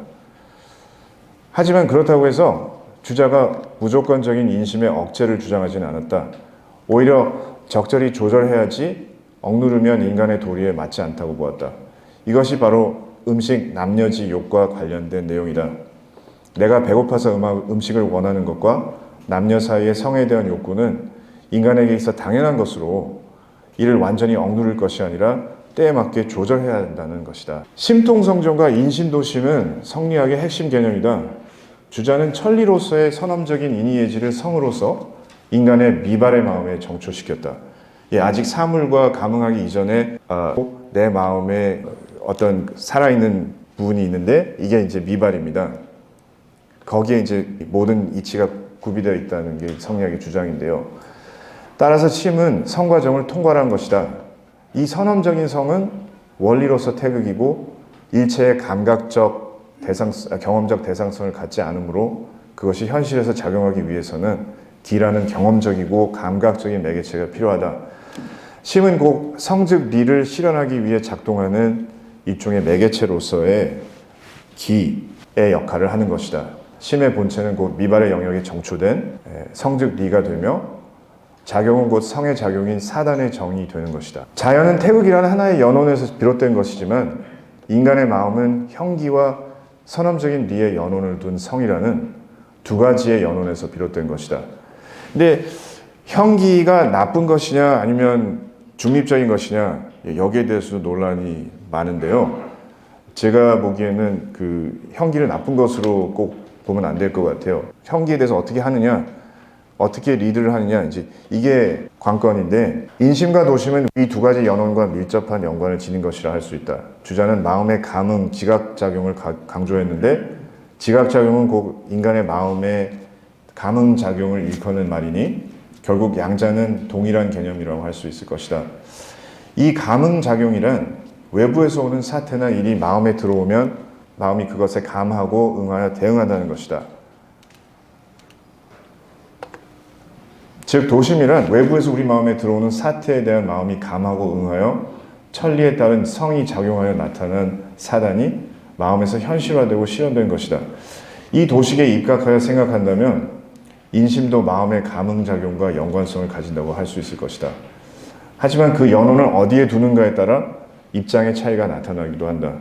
하지만 그렇다고 해서 주자가 무조건적인 인심의 억제를 주장하지는 않았다. 오히려 적절히 조절해야지 억누르면 인간의 도리에 맞지 않다고 보았다. 이것이 바로 음식 남녀지 욕과 관련된 내용이다. 내가 배고파서 음식을 원하는 것과 남녀 사이의 성에 대한 욕구는 인간에게 있어 당연한 것으로 이를 완전히 억누를 것이 아니라 때에 맞게 조절해야 한다는 것이다. 심통성정과 인심도심은 성리학의 핵심 개념이다. 주자는 천리로서의 선엄적인 인의예지를 성으로서 인간의 미발의 마음에 정초시켰다. 아직 사물과 감흥하기 이전에 내 마음에 어떤 살아있는 부분이 있는데 이게 이제 미발입니다. 거기에 이제 모든 이치가 구비되어 있다는 게 성리학의 주장인데요. 따라서 심은 성과 정을 통괄한 것이다. 이 선엄적인 성은 원리로서 태극이고 일체의 감각적 경험적 대상성을 갖지 않으므로 그것이 현실에서 작용하기 위해서는 기라는 경험적이고 감각적인 매개체가 필요하다. 심은 곧 성즉 리를 실현하기 위해 작동하는 일종의 매개체로서의 기의 역할을 하는 것이다. 심의 본체는 곧 미발의 영역에 정초된 성즉 리가 되며 작용은 곧 성의 작용인 사단의 정이 되는 것이다. 자연은 태극이라는 하나의 연원에서 비롯된 것이지만 인간의 마음은 형기와 선엄적인 리의 연원을 둔 성이라는 두 가지의 연원에서 비롯된 것이다. 근데 형기가 나쁜 것이냐 아니면 중립적인 것이냐 여기에 대해서도 논란이 많은데요. 제가 보기에는 그 형기를 나쁜 것으로 꼭 보면 안 될 것 같아요. 형기에 대해서 어떻게 하느냐, 어떻게 리드를 하느냐, 이제 이게 관건인데, 인심과 도심은 이 두 가지 연원과 밀접한 연관을 지닌 것이라 할 수 있다. 주자는 마음의 감흥, 지각작용을 강조했는데, 지각작용은 곧 인간의 마음의 감흥작용을 일컫는 말이니 결국 양자는 동일한 개념이라고 할 수 있을 것이다. 이 감흥작용이란 외부에서 오는 사태나 일이 마음에 들어오면 마음이 그것에 감하고 응하여 대응한다는 것이다. 즉 도심이란 외부에서 우리 마음에 들어오는 사태에 대한 마음이 감하고 응하여 천리에 따른 성이 작용하여 나타난 사단이 마음에서 현실화되고 실현된 것이다. 이 도식에 입각하여 생각한다면 인심도 마음의 감흥작용과 연관성을 가진다고 할 수 있을 것이다. 하지만 그 연원을 어디에 두는가에 따라 입장의 차이가 나타나기도 한다.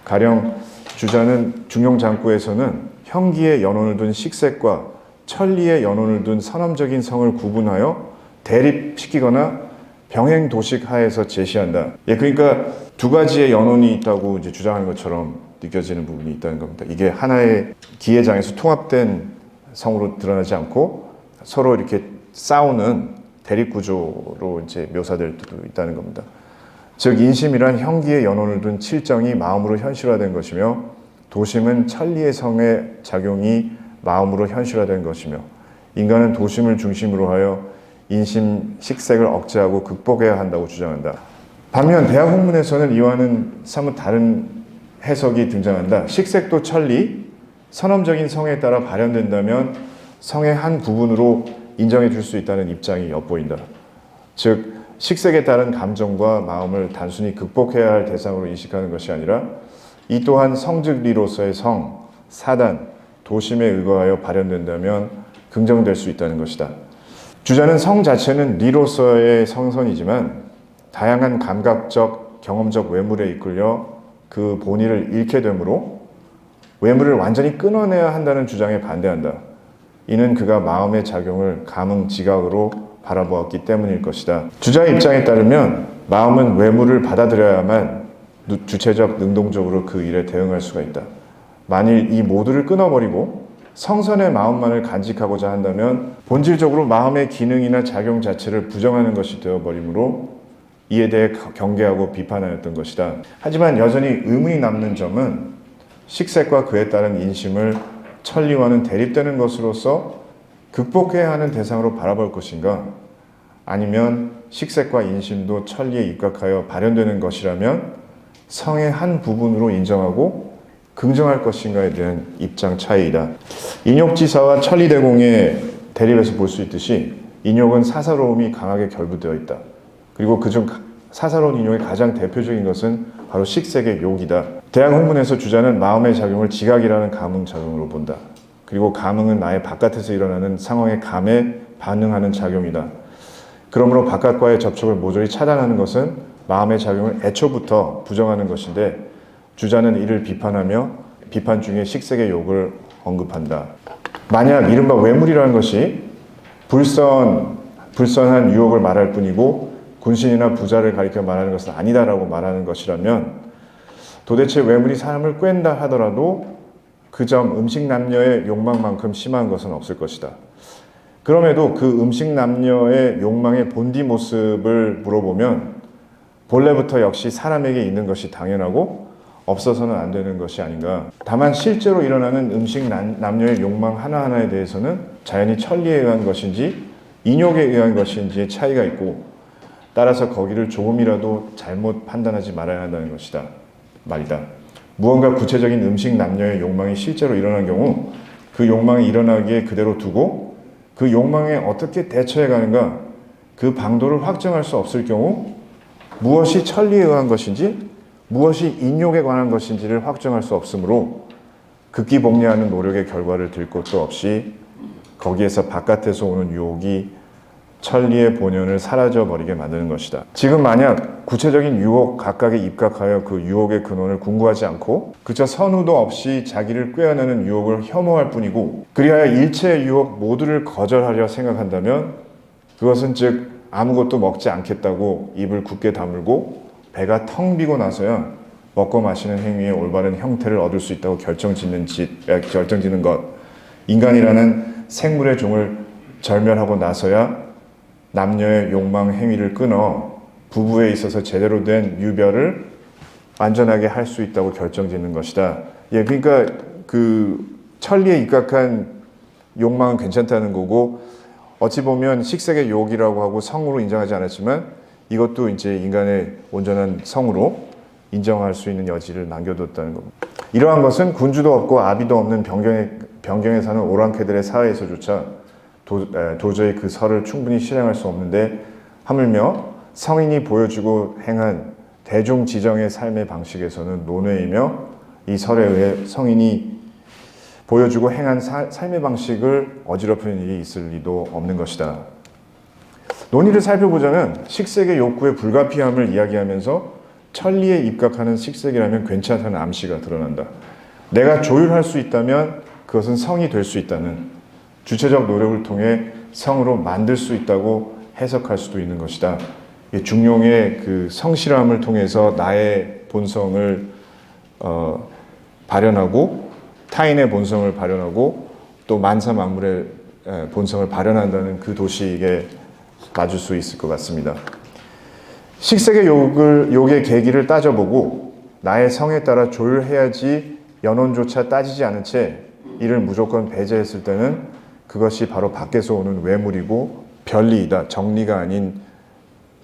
가령 주자는 중용장구에서는 형기에 연원을 둔 식색과 천리에 연원을 둔 선엄적인 성을 구분하여 대립시키거나 병행 도식 하에서 제시한다. 그러니까 두 가지의 연원이 있다고 이제 주장하는 것처럼 느껴지는 부분이 있다는 겁니다. 이게 하나의 기회장에서 통합된 성으로 드러나지 않고 서로 이렇게 싸우는 대립 구조로 이제 묘사될 수도 있다는 겁니다. 즉 인심이란 형기에 연원을 둔 칠정이 마음으로 현실화된 것이며 도심은 천리의 성의 작용이 마음으로 현실화된 것이며 인간은 도심을 중심으로 하여 인심 식색을 억제하고 극복해야 한다고 주장한다. 반면 대학 학문에서는 이와는 사뭇 다른 해석이 등장한다. 식색도 천리, 선엄적인 성에 따라 발현된다면 성의 한 부분으로 인정해 줄 수 있다는 입장이 엿보인다. 즉 식색에 따른 감정과 마음을 단순히 극복해야 할 대상으로 인식하는 것이 아니라 이 또한 성즉리로서의 성, 사단, 도심에 의거하여 발현된다면 긍정될 수 있다는 것이다. 주자는 성 자체는 리로서의 성선이지만 다양한 감각적, 경험적 외물에 이끌려 그 본의를 잃게 되므로 외물을 완전히 끊어내야 한다는 주장에 반대한다. 이는 그가 마음의 작용을 감흥, 지각으로 바라보았기 때문일 것이다. 주자의 입장에 따르면 마음은 외물을 받아들여야만 주체적, 능동적으로 그 일에 대응할 수가 있다. 만일 이 모두를 끊어버리고 성선의 마음만을 간직하고자 한다면 본질적으로 마음의 기능이나 작용 자체를 부정하는 것이 되어버리므로 이에 대해 경계하고 비판하였던 것이다. 하지만 여전히 의문이 남는 점은 식색과 그에 따른 인심을 천리와는 대립되는 것으로서 극복해야 하는 대상으로 바라볼 것인가? 아니면 식색과 인심도 천리에 입각하여 발현되는 것이라면 성의 한 부분으로 인정하고 긍정할 것인가에 대한 입장 차이이다. 인욕지사와 천리대공의 대립에서 볼 수 있듯이 인욕은 사사로움이 강하게 결부되어 있다. 그리고 그중 사사로운 인욕의 가장 대표적인 것은 바로 식색의 욕이다. 대학 학문에서 주자는 마음의 작용을 지각이라는 감흥 작용으로 본다. 그리고 감흥은 나의 바깥에서 일어나는 상황의 감에 반응하는 작용이다. 그러므로 바깥과의 접촉을 모조리 차단하는 것은 마음의 작용을 애초부터 부정하는 것인데 주자는 이를 비판하며 비판 중에 식색의 욕을 언급한다. 만약 이른바 외물이라는 것이 불선한 유혹을 말할 뿐이고 군신이나 부자를 가리켜 말하는 것은 아니다라고 말하는 것이라면 도대체 외물이 사람을 꿰는다 하더라도 그 점 음식 남녀의 욕망만큼 심한 것은 없을 것이다. 그럼에도 그 음식 남녀의 욕망의 본디 모습을 물어보면 본래부터 역시 사람에게 있는 것이 당연하고 없어서는 안 되는 것이 아닌가. 다만 실제로 일어나는 음식 남녀의 욕망 하나하나에 대해서는 자연히 천리에 의한 것인지 인욕에 의한 것인지의 차이가 있고 따라서 거기를 조금이라도 잘못 판단하지 말아야 한다는 것이다. 말이다. 무언가 구체적인 음식 남녀의 욕망이 실제로 일어난 경우 그 욕망이 일어나기에 그대로 두고 그 욕망에 어떻게 대처해 가는가 그 방도를 확정할 수 없을 경우 무엇이 천리에 의한 것인지 무엇이 인욕에 관한 것인지를 확정할 수 없으므로 극기복리하는 노력의 결과를 들 것도 없이 거기에서 바깥에서 오는 유혹이 천리의 본연을 사라져버리게 만드는 것이다. 지금 만약 구체적인 유혹 각각에 입각하여 그 유혹의 근원을 궁구하지 않고 그저 선우도 없이 자기를 꿰어내는 유혹을 혐오할 뿐이고 그리하여 일체의 유혹 모두를 거절하려 생각한다면 그것은 즉 아무것도 먹지 않겠다고 입을 굳게 다물고 배가 텅 비고 나서야 먹고 마시는 행위의 올바른 형태를 얻을 수 있다고 결정짓는 것. 인간이라는 생물의 종을 절멸하고 나서야 남녀의 욕망 행위를 끊어 부부에 있어서 제대로 된 유별을 완전하게 할 수 있다고 결정짓는 것이다. 그러니까 그 천리에 입각한 욕망은 괜찮다는 거고 어찌 보면 식색의 욕이라고 하고 성으로 인정하지 않았지만 이것도 이제 인간의 온전한 성으로 인정할 수 있는 여지를 남겨뒀다는 겁니다. 이러한 것은 군주도 없고 아비도 없는 변경에 사는 오랑캐들의 사회에서조차 도저히 그 설을 충분히 실행할 수 없는데 하물며 성인이 보여주고 행한 대중 지정의 삶의 방식에서는 논외이며 이 설에 의해 성인이 보여주고 행한 삶의 방식을 어지럽히는 일이 있을 리도 없는 것이다. 논의를 살펴보자면 식색의 욕구의 불가피함을 이야기하면서 천리에 입각하는 식색이라면 괜찮다는 암시가 드러난다. 내가 조율할 수 있다면 그것은 성이 될 수 있다는 주체적 노력을 통해 성으로 만들 수 있다고 해석할 수도 있는 것이다. 중용의 그 성실함을 통해서 나의 본성을 발현하고 타인의 본성을 발현하고 또 만사 만물의 본성을 발현한다는 그 도식에 맞을 수 있을 것 같습니다. 식색의 욕의 계기를 따져보고 나의 성에 따라 조율해야지 연원조차 따지지 않은 채 이를 무조건 배제했을 때는 그것이 바로 밖에서 오는 외물이고 변리이다. 정리가 아닌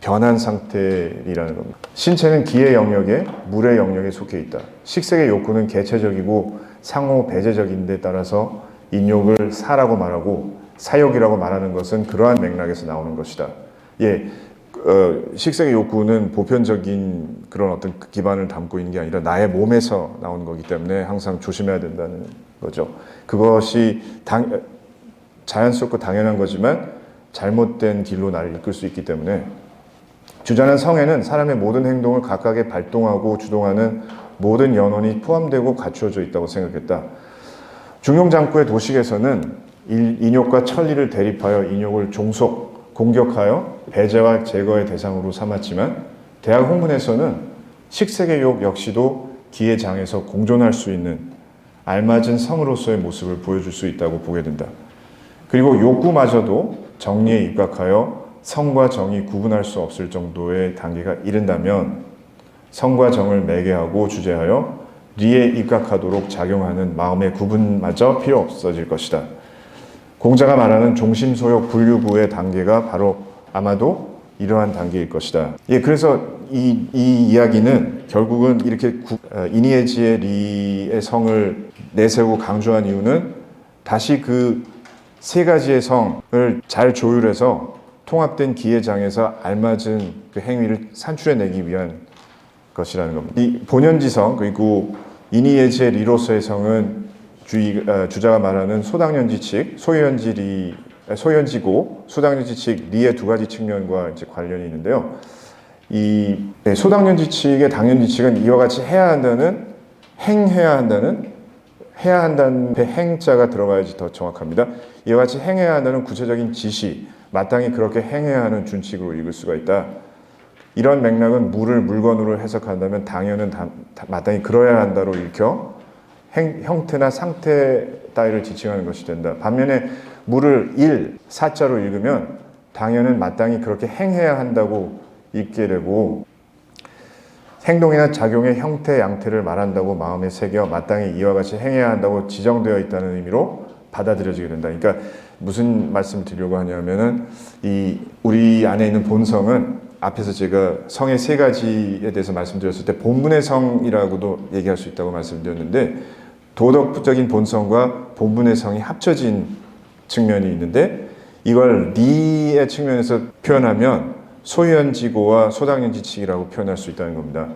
변한 상태이라는 겁니다. 신체는 기의 영역에 물의 영역에 속해 있다. 식색의 욕구는 개체적이고 상호 배제적인 데 따라서 인욕을 사라고 말하고 사욕이라고 말하는 것은 그러한 맥락에서 나오는 것이다. 식색의 욕구는 보편적인 그런 어떤 기반을 담고 있는 게 아니라 나의 몸에서 나오는 거기 때문에 항상 조심해야 된다는 거죠. 그것이 자연스럽고 당연한 거지만 잘못된 길로 나를 이끌 수 있기 때문에 주자는 성에는 사람의 모든 행동을 각각에 발동하고 주동하는 모든 연원이 포함되고 갖추어져 있다고 생각했다. 중용장구의 도식에서는 인욕과 천리를 대립하여 인욕을 종속, 공격하여 배제와 제거의 대상으로 삼았지만 대학 홍문에서는 식색의 욕 역시도 기의 장에서 공존할 수 있는 알맞은 성으로서의 모습을 보여줄 수 있다고 보게 된다. 그리고 욕구마저도 정리에 입각하여 성과 정이 구분할 수 없을 정도의 단계가 이른다면 성과 정을 매개하고 주제하여 리에 입각하도록 작용하는 마음의 구분마저 필요 없어질 것이다. 공자가 말하는 종심소욕 분류구의 단계가 바로 아마도 이러한 단계일 것이다. 그래서 이 이야기는 결국은 이렇게 이니에지의 리의 성을 내세우고 강조한 이유는 다시 그 세 가지의 성을 잘 조율해서 통합된 기회장에서 알맞은 그 행위를 산출해내기 위한 것이라는 겁니다. 이 본연지성 그리고 이니에지의 리로서의 성은 주자가 말하는 소당연지칙, 소연지고 소당연지칙 리의 두 가지 측면과 이제 관련이 있는데요. 이 소당연지칙의 당연지칙은 이와 같이 해야 한다는 행해야 한다는 해야 한다는 행자가 들어가야지 더 정확합니다. 이와 같이 행해야 한다는 구체적인 지시, 마땅히 그렇게 행해야 하는 준칙으로 읽을 수가 있다. 이런 맥락은 물을 물건으로 해석한다면 당연은 마땅히 그러야 한다로 읽혀 형태나 상태 따위를 지칭하는 것이 된다. 반면에 물을 사자로 읽으면 당연은 마땅히 그렇게 행해야 한다고 읽게 되고 행동이나 작용의 형태, 양태를 말한다고 마음에 새겨 마땅히 이와 같이 행해야 한다고 지정되어 있다는 의미로 받아들여지게 된다. 그러니까 무슨 말씀을 드리려고 하냐면은 우리 안에 있는 본성은 앞에서 제가 성의 세 가지에 대해서 말씀드렸을 때 본분의 성이라고도 얘기할 수 있다고 말씀드렸는데 도덕적인 본성과 본분의 성이 합쳐진 측면이 있는데 이걸 니의 측면에서 표현하면 소연지고와 소당연지칙이라고 표현할 수 있다는 겁니다.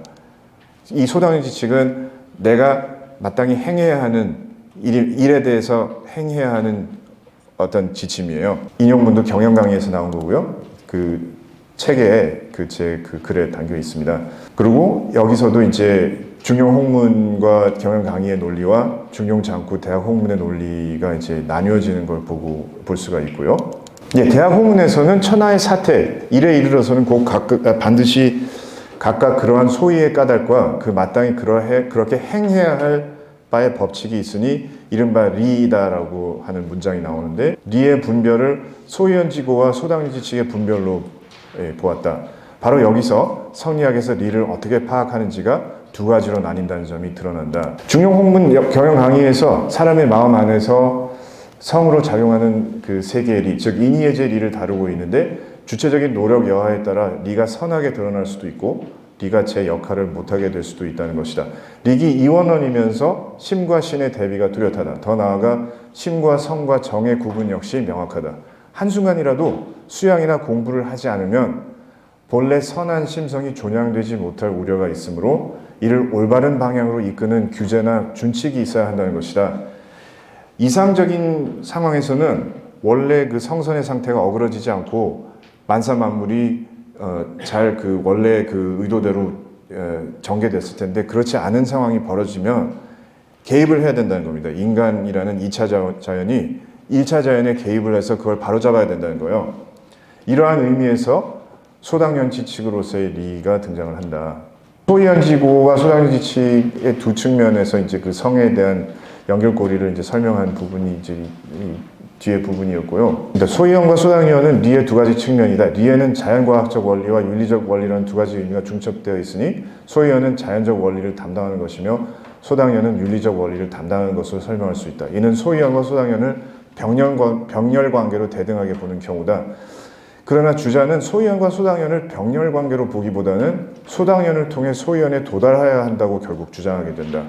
이 소당연지칙은 내가 마땅히 행해야 하는 일에 대해서 행해야 하는 어떤 지침이에요. 인용문도 경영 강의에서 나온 거고요. 그 책에 제 글에 담겨 있습니다. 그리고 여기서도 이제 중용 홍문과 경영 강의의 논리와 중용 장구 대학 홍문의 논리가 이제 나뉘어지는 걸 볼 수가 있고요. 대학 홍문에서는 천하의 사태, 일에 이르러서는 반드시 각각 그러한 소위의 까닭과 그 마땅히 그렇게 행해야 할 바의 법칙이 있으니 이른바 리이다라고 하는 문장이 나오는데 리의 분별을 소연지고와 소당연지칙의 분별로 보았다. 바로 여기서 성리학에서 리를 어떻게 파악하는지가 두 가지로 나뉜다는 점이 드러난다. 중용 홍문 경영 강의에서 사람의 마음 안에서 성으로 작용하는 그 세 개의 리, 즉 이니에지의 리를 다루고 있는데 주체적인 노력 여하에 따라 리가 선하게 드러날 수도 있고 리가 제 역할을 못하게 될 수도 있다는 것이다. 리기 이원원이면서 심과 신의 대비가 뚜렷하다. 더 나아가 심과 성과 정의 구분 역시 명확하다. 한순간이라도 수양이나 공부를 하지 않으면 본래 선한 심성이 존양되지 못할 우려가 있으므로 이를 올바른 방향으로 이끄는 규제나 준칙이 있어야 한다는 것이다. 이상적인 상황에서는 원래 그 성선의 상태가 어그러지지 않고 만사만물이 잘 그 원래 그 의도대로 전개됐을 텐데 그렇지 않은 상황이 벌어지면 개입을 해야 된다는 겁니다. 인간이라는 2차 자연이 1차 자연에 개입을 해서 그걸 바로잡아야 된다는 거예요. 이러한 의미에서 소당연지칙으로서의 리가 등장을 한다. 소위연지고와 소당연지칙의 두 측면에서 이제 그 성에 대한 연결고리를 이제 설명한 부분이 이제 이 뒤에 부분이었고요. 그러니까 소위연과 소당연은 리의 두 가지 측면이다. 리에는 자연과학적 원리와 윤리적 원리라는 두 가지 의미가 중첩되어 있으니 소위연은 자연적 원리를 담당하는 것이며 소당연은 윤리적 원리를 담당하는 것으로 설명할 수 있다. 이는 소위연과 소당연을 병렬 관계로 대등하게 보는 경우다. 그러나 주자는 소위연과 소당연을 병렬 관계로 보기보다는 소당연을 통해 소위연에 도달해야 한다고 결국 주장하게 된다.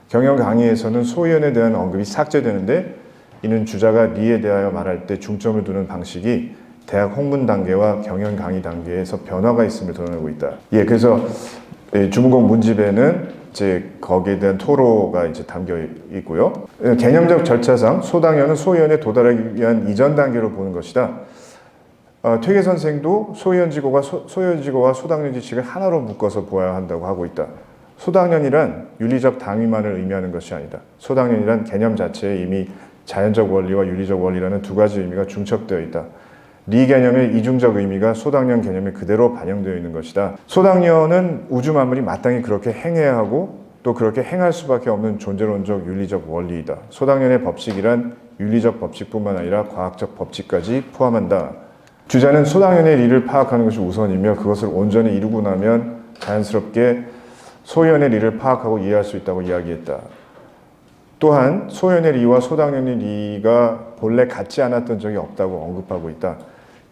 경영 강의에서는 소위연에 대한 언급이 삭제되는데 이는 주자가 리에 대하여 말할 때 중점을 두는 방식이 대학 홍문 단계와 경영 강의 단계에서 변화가 있음을 드러내고 있다. 그래서 주문공 문집에는 이제 거기에 대한 토로가 이제 담겨 있고요. 개념적 절차상 소당연은 소위연에 도달하기 위한 이전 단계로 보는 것이다. 퇴계 선생도 소위연지고와 소당연지칙을 하나로 묶어서 보아야 한다고 하고 있다. 소당연이란 윤리적 당위만을 의미하는 것이 아니다. 소당연이란 개념 자체에 이미 자연적 원리와 윤리적 원리라는 두 가지 의미가 중첩되어 있다. 리 개념의 이중적 의미가 소당연 개념에 그대로 반영되어 있는 것이다. 소당연은 우주 만물이 마땅히 그렇게 행해야 하고 또 그렇게 행할 수밖에 없는 존재론적 윤리적 원리이다. 소당연의 법칙이란 윤리적 법칙뿐만 아니라 과학적 법칙까지 포함한다. 주자는 소당연의 리를 파악하는 것이 우선이며 그것을 온전히 이루고 나면 자연스럽게 소위연의 리를 파악하고 이해할 수 있다고 이야기했다. 또한 소위연의 리와 소당연의 리가 본래 같지 않았던 적이 없다고 언급하고 있다.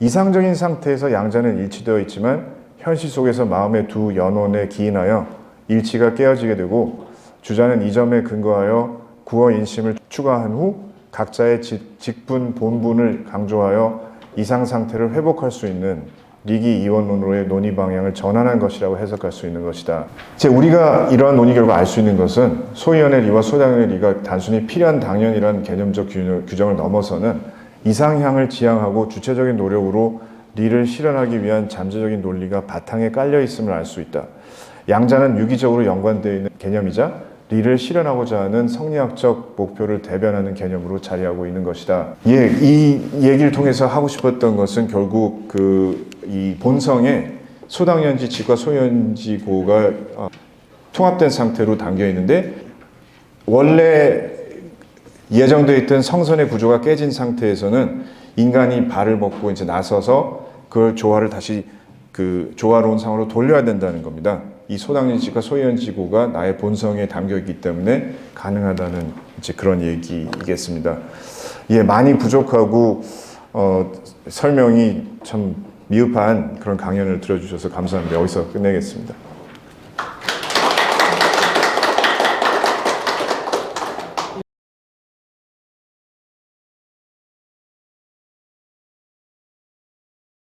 이상적인 상태에서 양자는 일치되어 있지만 현실 속에서 마음의 두 연원에 기인하여 일치가 깨어지게 되고 주자는 이 점에 근거하여 구어 인심을 추가한 후 각자의 직분, 본분을 강조하여 이상 상태를 회복할 수 있는 리기 이원론으로의 논의 방향을 전환한 것이라고 해석할 수 있는 것이다. 우리가 이러한 논의 결과 알 수 있는 것은 소위연의 리와 소당연의 리가 단순히 필연 당연이라는 개념적 규정을 넘어서는 이상향을 지향하고 주체적인 노력으로 리를 실현하기 위한 잠재적인 논리가 바탕에 깔려 있음을 알 수 있다. 양자는 유기적으로 연관되어 있는 개념이자 리를 실현하고자 하는 성리학적 목표를 대변하는 개념으로 자리하고 있는 것이다. 이 얘기를 통해서 하고 싶었던 것은 결국 이 본성에 소당연지칙과 소위연지고가 통합된 상태로 담겨 있는데 원래 예정되어 있던 성선의 구조가 깨진 상태에서는 인간이 발을 먹고 이제 나서서 그걸 조화를 다시 그 조화로운 상황으로 돌려야 된다는 겁니다. 이 소당연지칙과 소위연지고가 나의 본성에 담겨 있기 때문에 가능하다는 이제 그런 얘기이겠습니다. 많이 부족하고 설명이 참 미흡한 그런 강연을 들어주셔서 감사합니다. 여기서 끝내겠습니다.